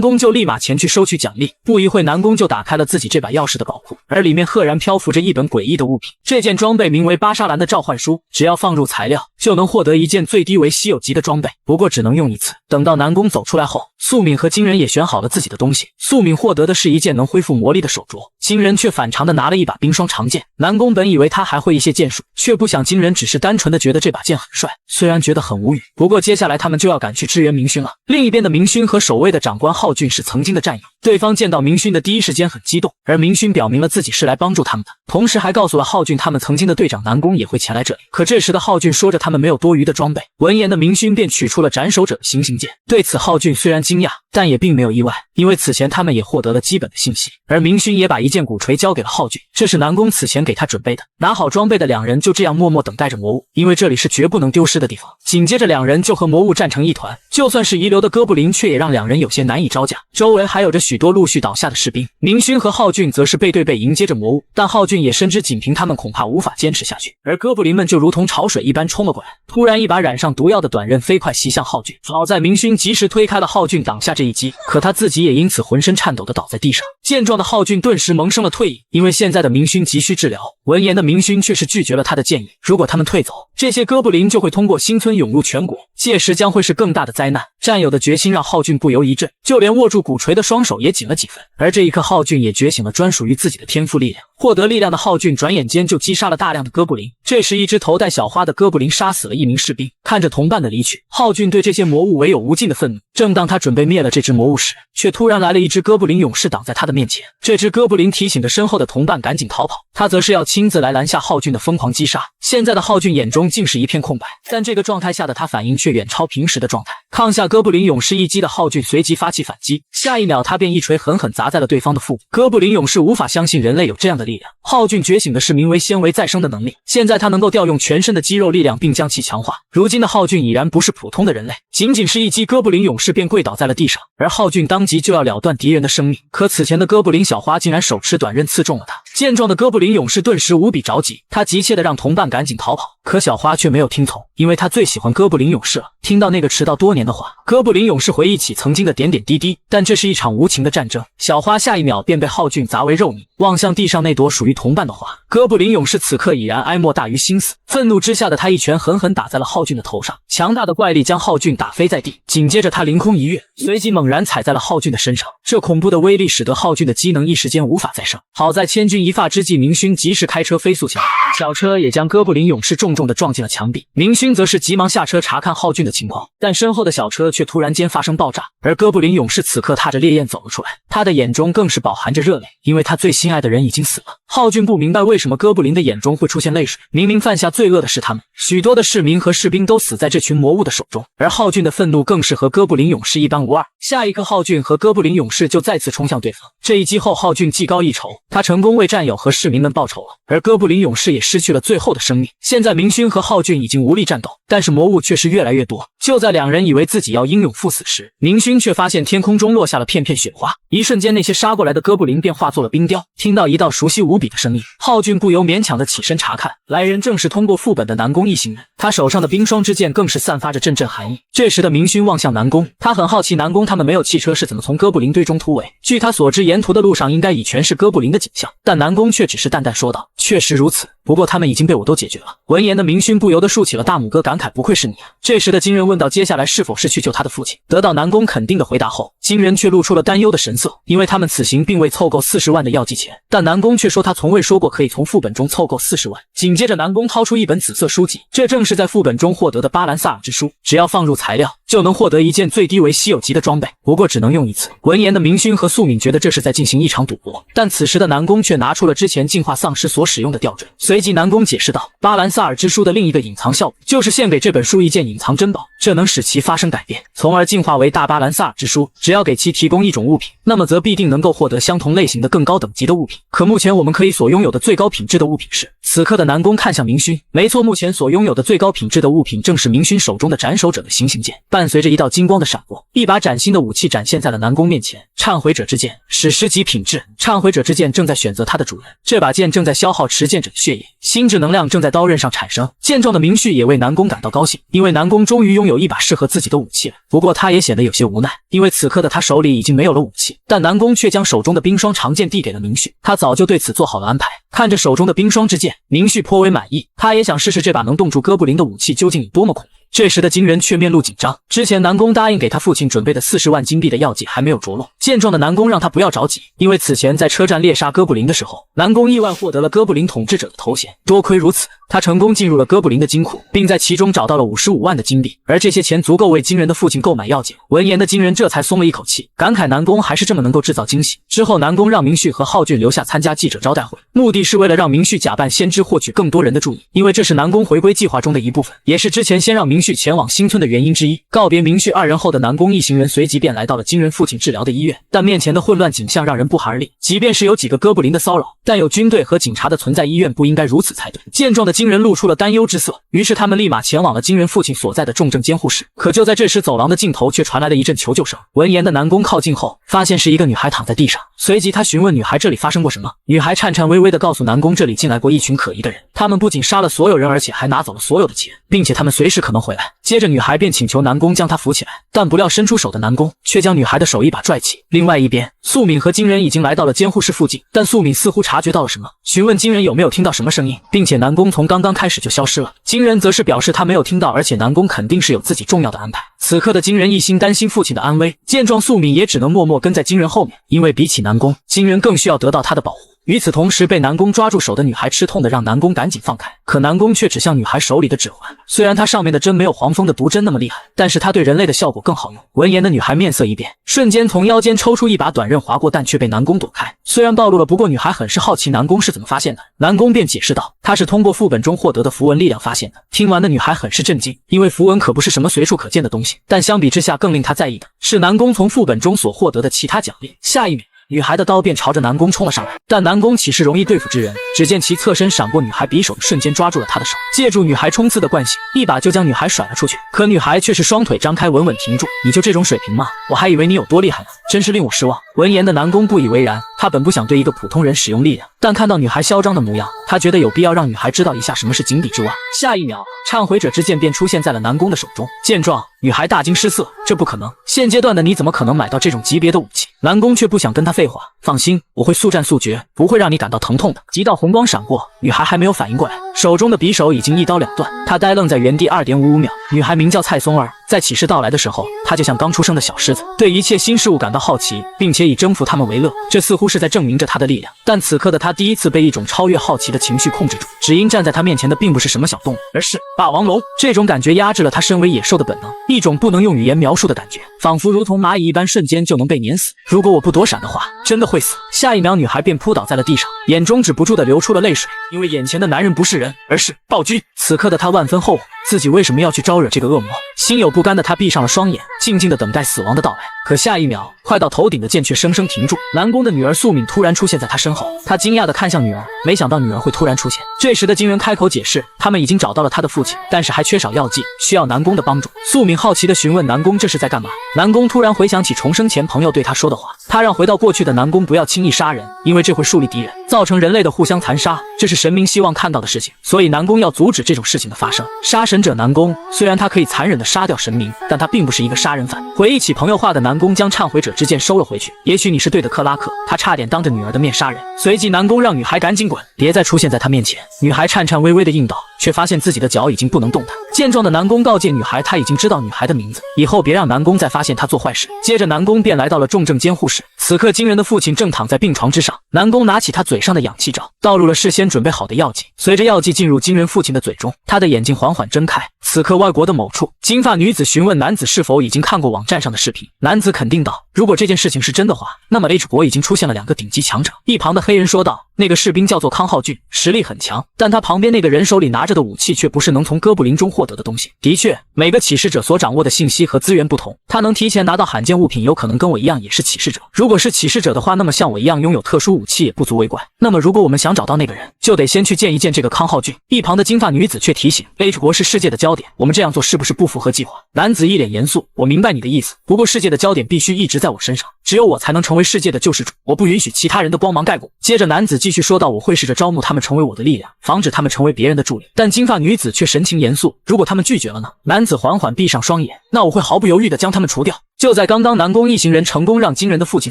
宫就立马前去收取奖励。不一会，南宫就打开了自己这把钥匙的宝库，而里面赫然漂浮着一本诡异的物品。这件装备名为巴沙兰的召唤书，只要放入材料，就能获得一件最低为稀有级的装备，不过只能用1次。等到南宫走出来后，素敏和金人也选好了自己的东西。素敏获得的是一件能恢复魔力的手镯，金人却反常的拿了一把冰霜长剑。南宫本以为他还会一些剑术，却不想金人只是单纯的觉得这把剑很帅，虽然觉得很无语。不过接下来他们就要赶去支援明勋了。另一边的明勋和守卫的长官浩俊是曾经的战友，对方见到明勋的第一时间很激动，而明勋表明了自己是来帮助他们的，同时还告诉了浩俊他们曾经的队长南宫也会前来这里。可这时的浩俊说着他们没有多余的装备，闻言的明勋便取出了斩首者的行刑剑。对此浩俊虽然惊讶，但也并没有意外，因为此前他们也获得了基本的信息。而明勋也把一件鼓锤交给了浩俊，这是南宫此前给他准备的。拿好装备的2人就这样默默等待着魔物，因为这里是绝不能丢失的地方。紧接着2人就和魔物战成一团，就算是遗留的哥布林却也让2人有些难以招架，周围还有着许多陆续倒下的士兵。明勋和浩俊则是背对背迎接着魔物，但浩俊也深知仅凭他们恐怕无法坚持下去，而哥布林们就如同潮水一般冲了过来。突然一把染上毒药的短刃飞快袭向浩俊，好在明勋及时推开了浩俊，挡下这一击，可他自己也因此浑身颤抖地倒在地上。见状的浩俊顿时萌生了退意，因为现在的明勋急需治疗。闻言的明勋却是拒绝了他的建议，如果他们退走，这些哥布林就会通过新村涌入全国，届时将会是更大的灾难。战友的决心让浩俊不由一震，就连握住鼓锤的双手也紧了几分。而这一刻，浩俊也觉醒了专属于自己的天赋力量。获得力量的浩俊转眼间就击杀了大量的哥布林。这时，一只头戴小花的哥布林杀死了1名士兵。看着同伴的离去，浩俊对这些魔物唯有无尽的愤怒。正当他准备灭了这只魔物时，却突然来了一只哥布林勇士挡在他的面前。这只哥布林提醒着身后的同伴赶紧逃跑，他则是要亲自来拦下浩俊的疯狂击杀。现在的浩俊眼中竟是一片空白，但这个状态下的他反应却远超平时的状态。抗下哥布林勇士一击的浩俊随即发起反击，下一秒他便一锤狠狠砸在了对方的腹部。哥布林勇士无法相信人类有这样的力量。浩俊觉醒的是名为纤维再生的能力，现在他能够调用全身的肌肉力量并将其强化。如今的浩俊已然不是普通的人类，仅仅是一击，哥布林勇士便跪倒在了地上，而浩俊当即就要了断敌人的生命。可此前的哥布林小花竟然手持短刃刺中了他。见状的哥布林勇士顿时无比着急，他急切地让同伴赶紧逃跑，可小花却没有听从，因为他最喜欢哥布林勇士了。听到那个迟到多年的话，哥布林勇士回忆起曾经的点点滴滴，但这是一场无情的战争。小花下一秒便被浩俊砸为肉泥。望向地上那朵属于同伴的花，哥布林勇士此刻已然哀莫大于心死。愤怒之下的他一拳狠狠打在了浩俊的头上，强大的怪力将浩俊打飞在地。紧接着他凌空一跃，随即猛然踩在了浩俊的身上。这恐怖的威力使得浩俊的机能一时间无法再生。好在千钧一发之际，明勋及时开车飞速前来，小车也将哥布林勇士重重地撞进了墙壁。明勋则是急忙下车查看浩俊的情况，但身后的小车却突然间发生爆炸，而哥布林勇士此刻踏着烈焰走了出来，他的眼中更是饱含着热泪，因为他最心爱的人已经死了。浩俊不明白为什么哥布林的眼中会出现泪水，明明犯下罪恶的是他们，许多的市民和士兵都死在这群魔物的手中，而浩俊的愤怒更是和哥布林勇士一般无二。下一刻，浩俊和哥布林勇士就再次冲向对方。这一击后，浩俊技高一筹，他成功为战友和市民们报仇了，而哥布林勇士也失去了最后的生命。现在明勋和浩俊已经无力战斗，但是魔物却是越来越多。就在两人以为自己要英勇赴死时，明勋却发现天空中落下了片片雪花，一瞬间那些杀过来的哥布林便化作了冰雕。听到一道熟悉无无比的生硬。浩俊不由勉强的起身查看，来人正是通过副本的南宫一行人，他手上的冰霜之剑更是散发着阵阵寒意。这时的明勋望向南宫，他很好奇南宫他们没有汽车是怎么从哥布林堆中突围。据他所知，沿途的路上应该已全是哥布林的景象，但南宫却只是淡淡说道：“确实如此，不过他们已经被我都解决了。”闻言的明勋不由得竖起了大拇哥，感慨：“不愧是你啊！”这时的金人问道：“接下来是否是去救他的父亲？”得到南宫肯定的回答后，金人却露出了担忧的神色，因为他们此行并未凑够40万的药剂钱，但南宫却说他从未说过可以从副本中凑够40万。紧接着南宫掏出一本紫色书籍，这正是在副本中获得的巴兰萨尔之书，只要放入材料就能获得一件最低为稀有级的装备，不过只能用一次。闻言的明勋和素敏觉得这是在进行一场赌博，但此时的南宫却拿出了之前进化丧尸所使用的吊坠。随即南宫解释道，巴兰萨尔之书的另一个隐藏效果就是献给这本书一件隐藏珍宝，这能使其发生改变，从而进化为大巴兰萨尔之书。只要给其提供一种物品，那么则必定能够获得相同类型的更高等级的物品。可目前我们可以所拥有的最高品质的物品是……此刻的南宫看向明勋，没错，目前所拥有的最高品质的物品正是明勋手中的斩首者的行刑剑。伴随着一道金光的闪过，一把崭新的武器展现在了南宫面前。忏悔者之剑，史诗级品质。忏悔者之剑正在选择它的主人，这把剑正在消耗持剑者的血液，心智能量正在刀刃上产生。剑状的明旭也为南宫感到高兴，因为南宫终于拥有一把适合自己的武器了。不过他也显得有些无奈，因为此刻的他手里已经没有了武器，但南宫却将手中的冰霜长剑递给了明旭，他早就对此做好了安排。看着手中的冰霜之剑，明旭颇为满意，他也想试试这把能冻住哥布林的武器究竟有多么恐怖。这时的金人却面露紧张，之前南宫答应给他父亲准备的40万金币的药剂还没有着落。见状的南宫让他不要着急，因为此前在车站猎杀哥布林的时候，南宫意外获得了哥布林统治者的头衔，多亏如此，他成功进入了哥布林的金库，并在其中找到了55万的金币，而这些钱足够为金人的父亲购买药剂。闻言的金人这才松了一口气，感慨南宫还是这么能够制造惊喜。之后南宫让明旭和浩俊留下参加记者招待会，目的是为了让明旭假扮先知获取更多人的注意，因为这是南宫回归计划中的一部分，也是之前先让明旭前往新村的原因之一。告别明旭二人后的南宫一行人随即便来到了金人父亲治疗的医院，但面前的混乱景象让人不寒而栗。即便是有几个哥布林的骚扰，但有军队和警察的存在，医院不应该如此才对。见状的金人露出了担忧之色，于是他们立马前往了金人父亲所在的重症监护室。可就在这时，走廊的尽头却传来了一阵求救声。闻言的南宫靠近后，发现是一个女孩躺在地上，随即他询问女孩这里发生过什么。女孩颤颤巍巍地告诉南宫，这里进来过一群可疑的人，他们不仅杀了所有人，而且还拿走了所有的钱，并且他们随时可能回来。接着女孩便请求南宫将她扶起来，但不料伸出手的南宫却将女孩的手一把拽起。另外一边，素敏和金人已经来到了监护室附近，但素敏似乎察觉到了什么，询问金人有没有听到什么声音，并且南宫从刚刚开始就消失了。金人则是表示他没有听到，而且南宫肯定是有自己重要的安排。此刻的金人一心担心父亲的安危，见状素敏也只能默默跟在金人后面，因为比起南宫，金人更需要得到他的保护。与此同时，被南宫抓住手的女孩吃痛的让南宫赶紧放开，可南宫却指向女孩手里的指环，虽然它上面的针没有黄蜂的毒针那么厉害，但是它对人类的效果更好用。闻言的女孩面色一变，瞬间从腰间抽出一把短刃划过，但却被南宫躲开。虽然暴露了，不过女孩很是好奇南宫是怎么发现的。南宫便解释道，他是通过副本中获得的符文力量发现的。听完的女孩很是震惊，因为符文可不是什么随处可见的东西，但相比之下更令她在意的是南宫从副本中所获得的其他奖励。下一秒，女孩的刀便朝着南宫冲了上来，但南宫岂是容易对付之人？只见其侧身闪过女孩匕首，瞬间抓住了她的手，借助女孩冲刺的惯性，一把就将女孩甩了出去。可女孩却是双腿张开，稳稳停住。你就这种水平吗？我还以为你有多厉害呢，真是令我失望。闻言的南宫不以为然，他本不想对一个普通人使用力量，但看到女孩嚣张的模样，他觉得有必要让女孩知道一下什么是井底之蛙。下一秒，忏悔者之剑便出现在了南宫的手中。见状，女孩大惊失色，这不可能，现阶段的你怎么可能买到这种级别的武器？南宫却不想跟他废话，放心，我会速战速决，不会让你感到疼痛的。几道红光闪过，女孩还没有反应过来，手中的匕首已经一刀两断，她呆愣在原地2.55秒。女孩名叫蔡松儿，在启示到来的时候，她就像刚出生的小狮子，对一切新事物感到好奇，并且以征服他们为乐，这似乎是在证明着她的力量。但此刻的她第一次被一种超越好奇的情绪控制住，只因站在她面前的并不是什么小动物，而是霸王龙。这种感觉压制了她身为野兽的本能，一种不能用语言描述的感觉，仿佛如同蚂蚁一般，瞬间就能被碾死。如果我不躲闪的话，真的会死。下一秒，女孩便扑倒在了地上，眼中止不住的流出了泪水，因为眼前的男人不是人，而是暴君。此刻的她万分后悔自己为什么要去招惹这个恶魔，心有不甘的她闭上了双眼，静静的等待死亡的到来。可下一秒，快到头顶的剑却生生停住。南宫的女儿素敏突然出现在她身后，她惊讶的看向女儿，没想到女儿会突然出现。这时的金人开口解释，他们已经找到了他的父亲，但是还缺少药剂，需要南宫的帮助。素敏好奇的询问南宫这是在干嘛。南宫突然回想起重生前朋友对他说的话，他让回到过去的南宫不要轻易杀人，因为这会树立敌人。造成人类的互相残杀，这是神明希望看到的事情，所以南宫要阻止这种事情的发生。杀神者南宫虽然他可以残忍地杀掉神明，但他并不是一个杀人犯。回忆起朋友话的南宫将忏悔者之剑收了回去。也许你是对的，克拉克，他差点当着女儿的面杀人。随即南宫让女孩赶紧滚，别再出现在他面前。女孩颤颤巍巍地应道，却发现自己的脚已经不能动弹。见状的南宫告诫女孩，他已经知道女孩的名字，以后别让南宫再发现他做坏事。接着南宫便来到了重症监护室，此刻惊人的父亲正躺在病床之上。南宫拿起他嘴上的氧气罩，倒入了事先准备好的药剂，随着药剂进入惊人父亲的嘴中，他的眼睛缓缓睁开。此刻外国的某处，金发女子询问男子是否已经看过网站上的视频，男子肯定道，如果这件事情是真的话，那么 H 国已经出现了2个顶级强者。一旁的黑人说道，那个士兵叫做康浩俊，实力很强，但他旁边那个人手里拿着的武器却不是能从哥布林中获得的东西。的确，每个起事者所掌握的信息和资源不同，他能提前拿到罕见物品，有可能跟我一样也是起事者。如果是起事者的话，那么像我一样拥有特殊武器也不足为怪。那么如果我们想找到那个人，就得先去见一见这个康浩俊。一旁的金发女子却提醒 H 国是世界的焦点，我们这样做是不是不符合计划？男子一脸严肃，我明白你的意思，不过世界的焦点必须一直在我身上，只有我才能成为世界的救世主，我不允许其他人的光芒盖过。接着男子继续说道，我会试着招募他们成为我的力量，防止他们成为别人的助力。但金发女子却神情严肃，如果他们拒绝了呢？男子缓缓闭上双眼，那我会毫不犹豫地将他们除掉。就在刚刚南宫一行人成功让惊人的父亲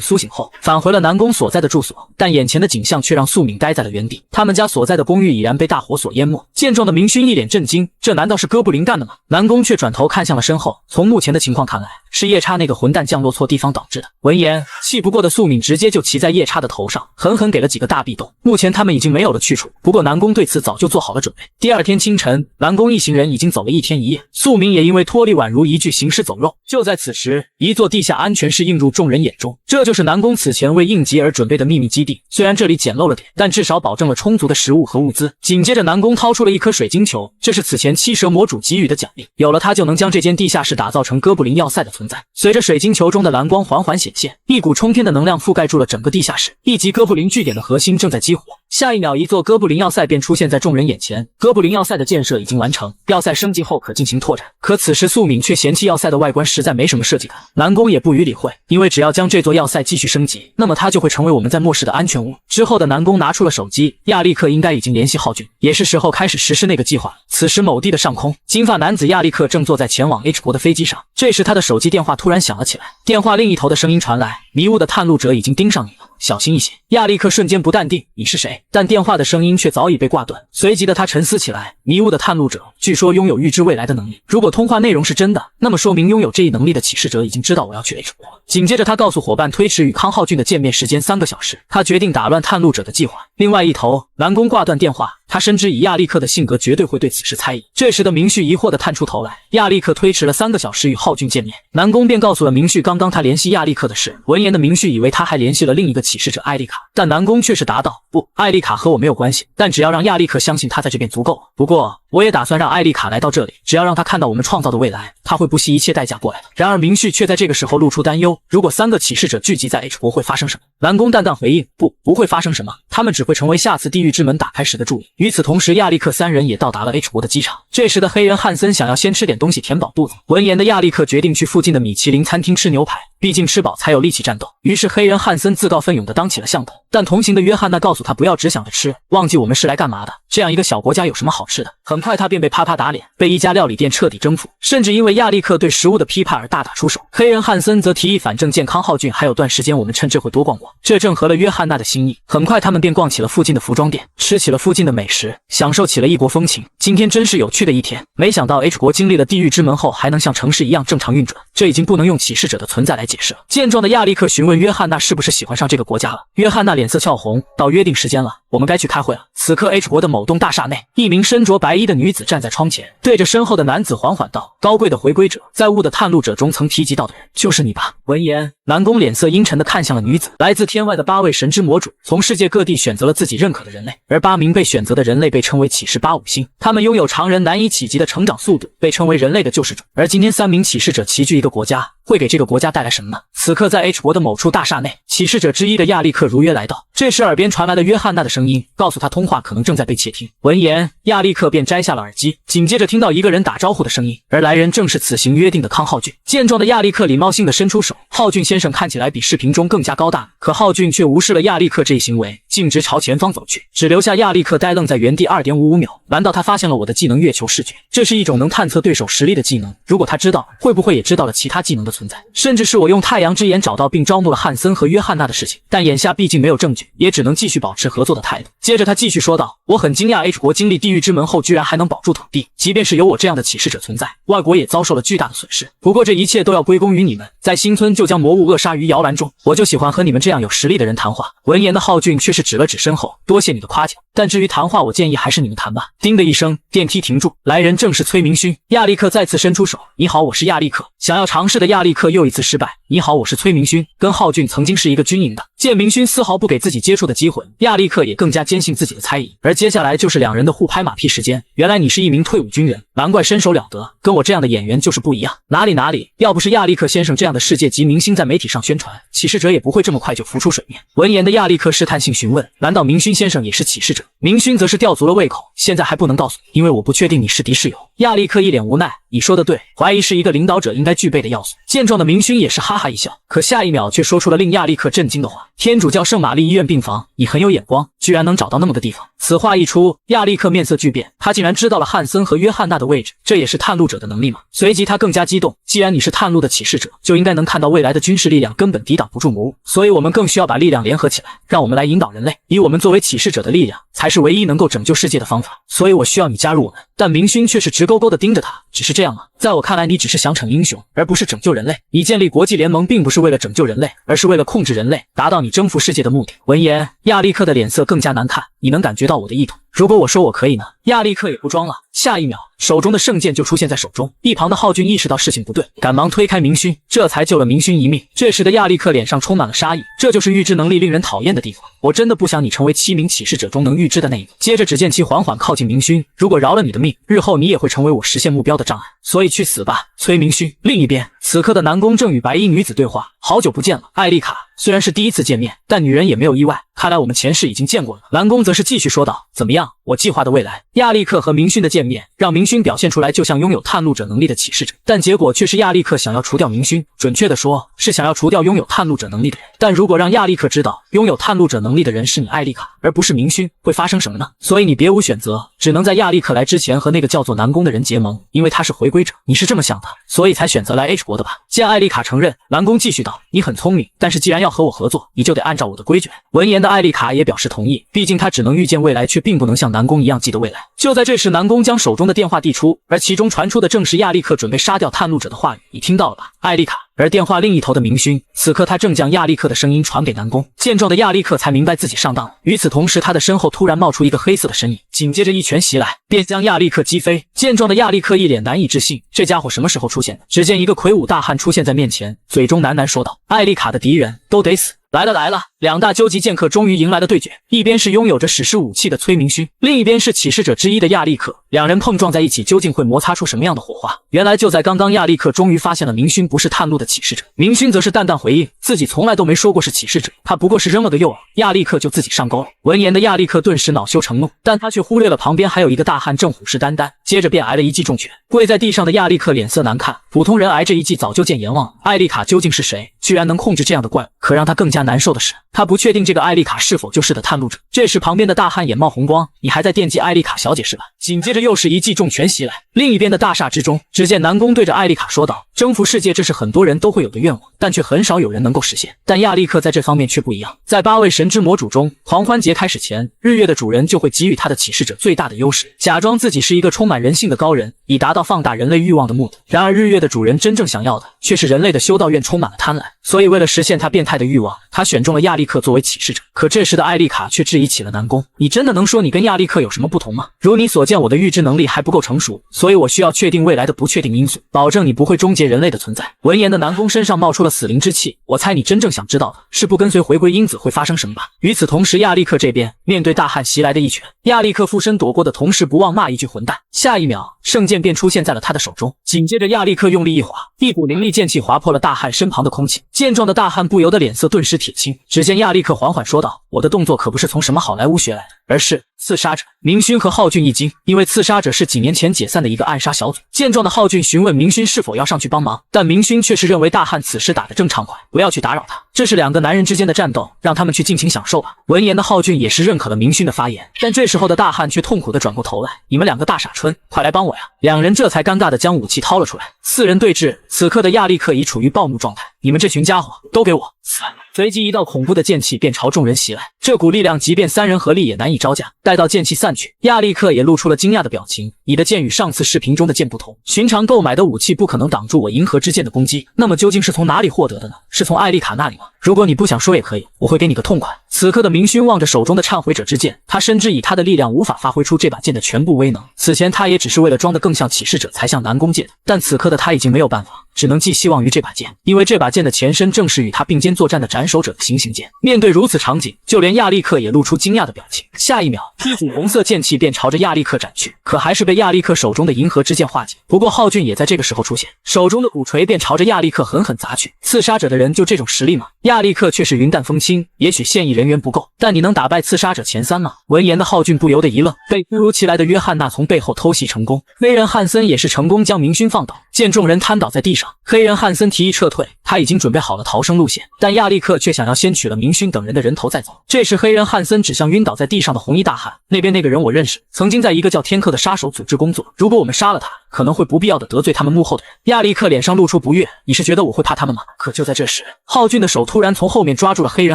苏醒后，返回了南宫所在的住所，但眼前的景象却让素敏呆在了原地。他们家所在的公寓已然被大火所淹没。见状的明勋一脸震惊，这难道是哥布林干的吗？南宫却转头看向了身后，从目前的情况看来，是夜叉那个混蛋降落错地方导致的。闻言，气不过的素敏直接就骑在夜叉的头上，狠狠给了几个大壁咚。目前他们已经没有了去处，不过南宫对此早就做好了准备。第二天清晨，南宫一行人已经走了1天1夜，素敏也因为脱力宛如一具行尸走肉。就在此时，一座地下安全室映入众人眼中，这就是南宫此前为应急而准备的秘密基地。虽然这里简陋了点，但至少保证了充足的食物和物资。紧接着，南宫掏出了一颗水晶球，这是此前七蛇魔主给予的奖励，有了它就能将这间地下室打造成哥布林要塞的存在。随着水晶球中的蓝光缓缓显现，一股冲天的能量覆盖住了整个地下室，一级哥布林据点的核心正在激活。下一秒，一座哥布林要塞便出现在众人眼前。哥布林要塞的建设已经完成，要塞升级后可进行拓展。可此时素敏却嫌弃要塞的外观实在没什么设计感，南宫也不予理会，因为只要将这座要塞继续升级，那么它就会成为我们在末世的安全屋。之后的南宫拿出了手机，亚历克应该已经联系浩俊，也是时候开始实施那个计划了。此时某地的上空，金发男子亚历克正坐在前往 H 国的飞机上，这时他的手机电话突然响了起来，电话另一头的声音传来，迷雾的探路者已经盯上你了，小心一些。亚历克瞬间不淡定，你是谁？但电话的声音却早已被挂断。随即的他沉思起来，迷雾的探路者据说拥有预知未来的能力，如果通话内容是真的，那么说明拥有这一能力的启示者已经知道我要去 H 国。紧接着他告诉伙伴推迟与康浩俊的见面时间3个小时，他决定打乱探路者的计划。另外一头，南宫挂断电话，他深知以亚历克的性格绝对会对此事猜疑。这时的明旭疑惑地探出头来，亚历克推迟了3个小时与浩俊见面，南宫便告诉了明旭刚刚他联系亚历克的事。闻言的明旭以为他还联系了另一个启示者艾丽卡，但南宫却是答道，不，艾丽卡和我没有关系，但只要让亚历克相信他在这边足够了。不过我也打算让艾丽卡来到这里，只要让他看到我们创造的未来，他会不惜一切代价过来的。然而明旭却在这个时候露出担忧，如果3个启示者聚集在 H 国会发生什么？南宫淡淡回应，不会发生什么，他们只会成为下次地狱之门打开时的助力。与此同时，亚历克3人也到达了 H 国的机场。这时的黑人汉森想要先吃点东西填饱肚子，闻言的亚历克决定去附近的米其林餐厅吃牛排，毕竟吃饱才有力气战斗。于是黑人汉森自告奋勇地当起了向导，但同行的约翰娜告诉他不要只想着吃，忘记我们是来干嘛的，这样一个小国家有什么好吃的。很快他便被啪啪打脸，被一家料理店彻底征服，甚至因为亚历克对食物的批判而大打出手。黑人汉森则提议反正见康浩俊还有段时间，我们趁这会多逛逛，这正合了约翰娜的心意。很快他们便逛起了附近的服装店，吃起了附近的美食，享受起了异国风情。今天真是有趣的一天，没想到 H 国经历了地狱之门后还能像城市一样正常运转，这已经不能用启示者的存在来解释了。见状的亚历克询问约翰娜是不是喜欢上这个国家了，约翰娜脸色俏红，到约定时间了，我们该去开会了。此刻 H 国的某栋大厦内，一名身着白衣的女子站在窗前，对着身后的男子缓缓道，高贵的回归者，在雾的探路者中曾提及到的人就是你吧。闻言，南宫脸色阴沉地看向了女子。来自天外的8位神之魔主从世界各地选择了自己认可的人类，而8名被选择的人类被称为启示85星，他们拥有常人难以企及的成长速度，被称为人类的救世主。而今天3名启示者齐聚一个国家，会给这个国家带来什么呢？此刻在 H 国的某处大厦内，启示者之一的亚历克如约来到，这时耳边传来了约翰娜的声音，告诉他通话可能正在被窃听。闻言，亚历克便摘下了耳机，紧接着听到一个人打招呼的声音，而来人正是此行约定的康浩俊。见状的亚历克礼貌性的伸出手，浩俊先生看起来比视频中更加高大，可浩俊却无视了亚历克这一行为，径直朝前方走去，只留下亚历克呆愣在原地 2.55 秒。难道他发现了我的技能月球视觉？这是一种能探测对手实力的技能，如果他知道，会不会也知道了其他技能的存在，甚至是我用太阳之眼找到并招募了汉森和约翰娜的事情？但眼下毕竟没有证据，也只能继续保持合作的态度。接着他继续说道，我很惊讶 H 国经历地狱之门后居然还能保住土地，即便是有我这样的启示者存在，外国也遭受了巨大的损失。不过这一切都要归功于你们，在新村就将魔物扼杀于摇篮中，我就喜欢和你们这样有实力的人谈话。闻言的浩俊却是指了指身后，多谢你的夸奖，但至于谈话，我建议还是你们谈吧。叮的一声，电梯停住，来人正是崔明勋。亚历克再次伸出手，你好，我是亚历克。想要尝试的亚历克又一次失败。你好，我是崔明勋，跟浩俊曾经是一个军营的。见明勋丝毫不给自己接触的机会，亚历克也更加坚信自己的猜疑。而接下来就是两人的互拍马屁时间。原来你是一名退伍军人，难怪身手了得，跟我这样的演员就是不一样。哪里，要不是亚历克先生这样的世界级明星在媒体上宣传，启示者也不会这么快就浮出水面。闻言的亚历克试探性询问，难道明勋先生也是启示者？明勋则是吊足了胃口，现在还不能告诉你，因为我不确定你是敌是友。亚历克一脸无奈，你说的对，怀疑是一个领导者应该具备的要素。见状的明勋也是哈哈一笑，可下一秒却说出了令亚历克震惊的话，天主教圣玛丽医院病房，你很有眼光，居然能找到那么个地方。此话一出，亚历克面色巨变，他竟然知道了汉森和约翰娜的位置，这也是探路者的能力吗？随即他更加激动，既然你是探路的启示者，就应该能看到未来的军事力量根本抵挡不住魔物，所以我们更需要把力量联合起来，让我们来引导人类，以我们作为启示者的力量，才是唯一能够拯救世界的方法，所以我需要你加入我们。但明勋却是直勾勾地盯着他，只是这样吗？在我看来，你只是想逞英雄，而不是拯救人类。你建立国际联盟并不是为了拯救人类，而是为了控制人类，达到你征服世界的目的。闻言，亚历克的脸色更加难看，你能感觉到我的意图？如果我说我可以呢？亚历克也不装了，下一秒，手中的圣剑就出现在手中。一旁的浩俊意识到事情不对，赶忙推开明勋，这才救了明勋一命。这时的亚历克脸上充满了杀意，这就是预知能力令人讨厌的地方。我真的不想你成为7名启示者中能预知的那一个。接着只见其缓缓靠近明勋，如果饶了你的命，日后你也会成为我实现目标的障碍，所以去死吧，崔明勋。另一边，此刻的南宫正与白衣女子对话，好久不见了，艾丽卡。虽然是第一次见面，但女人也没有意外，看来我们前世已经见过了。南宫则是继续说道，怎么样，我计划的未来？亚历克和明勋的见面，让明勋表现出来就像拥有探路者能力的启示者，但结果却是亚历克想要除掉明勋，准确的说，是想要除掉拥有探路者能力的人。但如果让亚历克知道，拥有探路者能力的人是你艾丽卡，而不是明勋，会发生什么呢？所以你别无选择，只能在亚历克来之前和那个叫做南宫的人结盟，因为他是回归者。你是这么想的，所以才选择来 H 国的吧？见艾丽卡承认，南宫继续道，你很聪明，但是既然要和我合作，你就得按照我的规矩。闻言的艾丽卡也表示同意，毕竟她只能预见未来，却并不能像南宫一样记得未来。就在这时，南宫将手中的电话递出，而其中传出的正是亚历克准备杀掉探路者的话语，你听到了吧，艾丽卡？而电话另一头的明勋，此刻他正将亚历克的声音传给南宫。见状的亚历克才明白自己上当了。与此同时，他的身后突然冒出一个黑色的身影，紧接着一拳袭来，便将亚历克击飞。见状的亚历克一脸难以置信，这家伙什么时候出现的？只见一个魁梧大汉出现在面前，嘴中喃喃说道：“艾丽卡的敌人都得死。”来了！两大究极剑客终于迎来了对决，一边是拥有着史诗武器的崔明勋，另一边是启示者之一的亚历克。两人碰撞在一起，究竟会摩擦出什么样的火花？原来就在刚刚，亚历克终于发现了明勋不是探路的启示者。明勋则是淡淡回应，自己从来都没说过是启示者，他不过是扔了个诱饵，亚历克就自己上钩了。闻言的亚历克顿时恼羞成怒，但他却忽略了旁边还有一个大汉正虎视眈眈，接着便挨了一记重拳。跪在地上的亚历克脸色难看，普通人挨这一记早就见阎王了。艾丽卡究竟是谁？居然能控制这样的怪物？可让他更加难受的是，他不确定这个艾丽卡是否就是的探路者。这时旁边的大汉眼冒红光，你还在惦记艾丽卡小姐是吧？紧接着又是一记重拳袭来。另一边的大厦之中，只见南宫对着艾丽卡说道，征服世界这是很多人都会有的愿望，但却很少有人能够实现。但亚历克在这方面却不一样，在8位神之魔主中，狂欢节开始前，日月的主人就会给予他的启示者最大的优势，假装自己是一个充满人性的高人，以达到放大人类欲望的目的。然而日月的主人真正想要的却是人类的修道院充满了贪婪，所以为了实现他变态的欲望，他选中了亚历克作为启示者。可这时的艾丽卡却质疑起了南宫，你真的能说你跟亚历克有什么不同吗？如你所见，我的预知能力还不够成熟，所以我需要确定未来的不确定因素，保证你不会终结人类的存在。闻言的南宫身上冒出了死灵之气，我猜你真正想知道的是不跟随回归因子会发生什么吧。与此同时，亚历克这边面对大汉袭来的一拳，亚历克附身躲过的同时不忘骂一句混蛋。下一秒，圣剑便出现在了他的手中，紧接着亚历克用力一划，一股灵力剑气划破了大汉身旁的空气。见状的大汉不由得脸色顿时铁青。只见亚历克缓缓说道，我的动作可不是从什么好莱坞学来的，而是刺杀者。明勋和浩俊一惊，因为刺杀者是几年前解散的一个暗杀小组。见状的浩俊询问明勋是否要上去帮忙，但明勋却是认为大汉此时打得正畅快，不要去打扰他。这是两个男人之间的战斗，让他们去尽情享受吧。闻言的浩俊也是认可了明勋的发言，但这时候的大汉却痛苦地转过头来，你们两个大傻春，快来帮我呀！两人这才尴尬地将武器掏了出来。四人对峙，此刻的亚历克已处于暴怒状态，你们这群家伙都给我死！随即一道恐怖的剑气便朝众人袭来，这股力量即便三人合力也难以招架。待到剑气散去，亚历克也露出了惊讶的表情，你的剑与上次视频中的剑不同，寻常购买的武器不可能挡住我银河之剑的攻击，那么究竟是从哪里获得的呢？是从艾丽卡那里吗？如果你不想说也可以，我会给你个痛快。此刻的明勋望着手中的忏悔者之剑，他深知以他的力量无法发挥出这把剑的全部威能，此前他也只是为了装得更像启示者才向南宫借的，但此刻的他已经没有办法，只能寄希望于这把剑，因为这把剑的前身正是与他并肩作战的斩首者的行刑剑。面对如此场景，就连亚历克也露出惊讶的表情。下一秒，一股红色剑气便朝着亚历克斩去，可还是被亚历克手中的银河之剑化解。不过浩俊也在这个时候出现，手中的鼓锤便朝着亚历克狠狠砸去。刺杀者的人就这种实力吗？亚历克却是云淡风轻，也许现役人员不够，但你能打败刺杀者前3吗？闻言的浩俊不由得一愣，被突如其来的约翰娜从背后偷袭成功，黑人汉森也是成功将明勋放倒。见众人瘫倒在地上，黑人汉森提议撤退，他已经准备好了逃生路线，但亚历克却想要先取了明勋等人的人头再走。这时黑人汉森指向晕倒在地上的红衣大汉，那边那个人我认识，曾经在一个叫天克的杀手组织工作，如果我们杀了他，可能会不必要的得罪他们幕后的人。亚历克脸上露出不悦，你是觉得我会怕他们吗？可就在这时，浩俊的手突然从后面抓住了黑人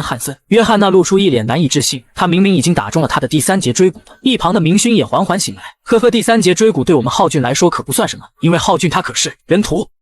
汉森，约翰娜露出一脸难以置信，他明明已经打中了他的第3节椎骨的。一旁的明勋也缓缓醒来，呵呵，第3节椎骨对我们浩俊来说可不算什么，因为浩俊他可是人屠。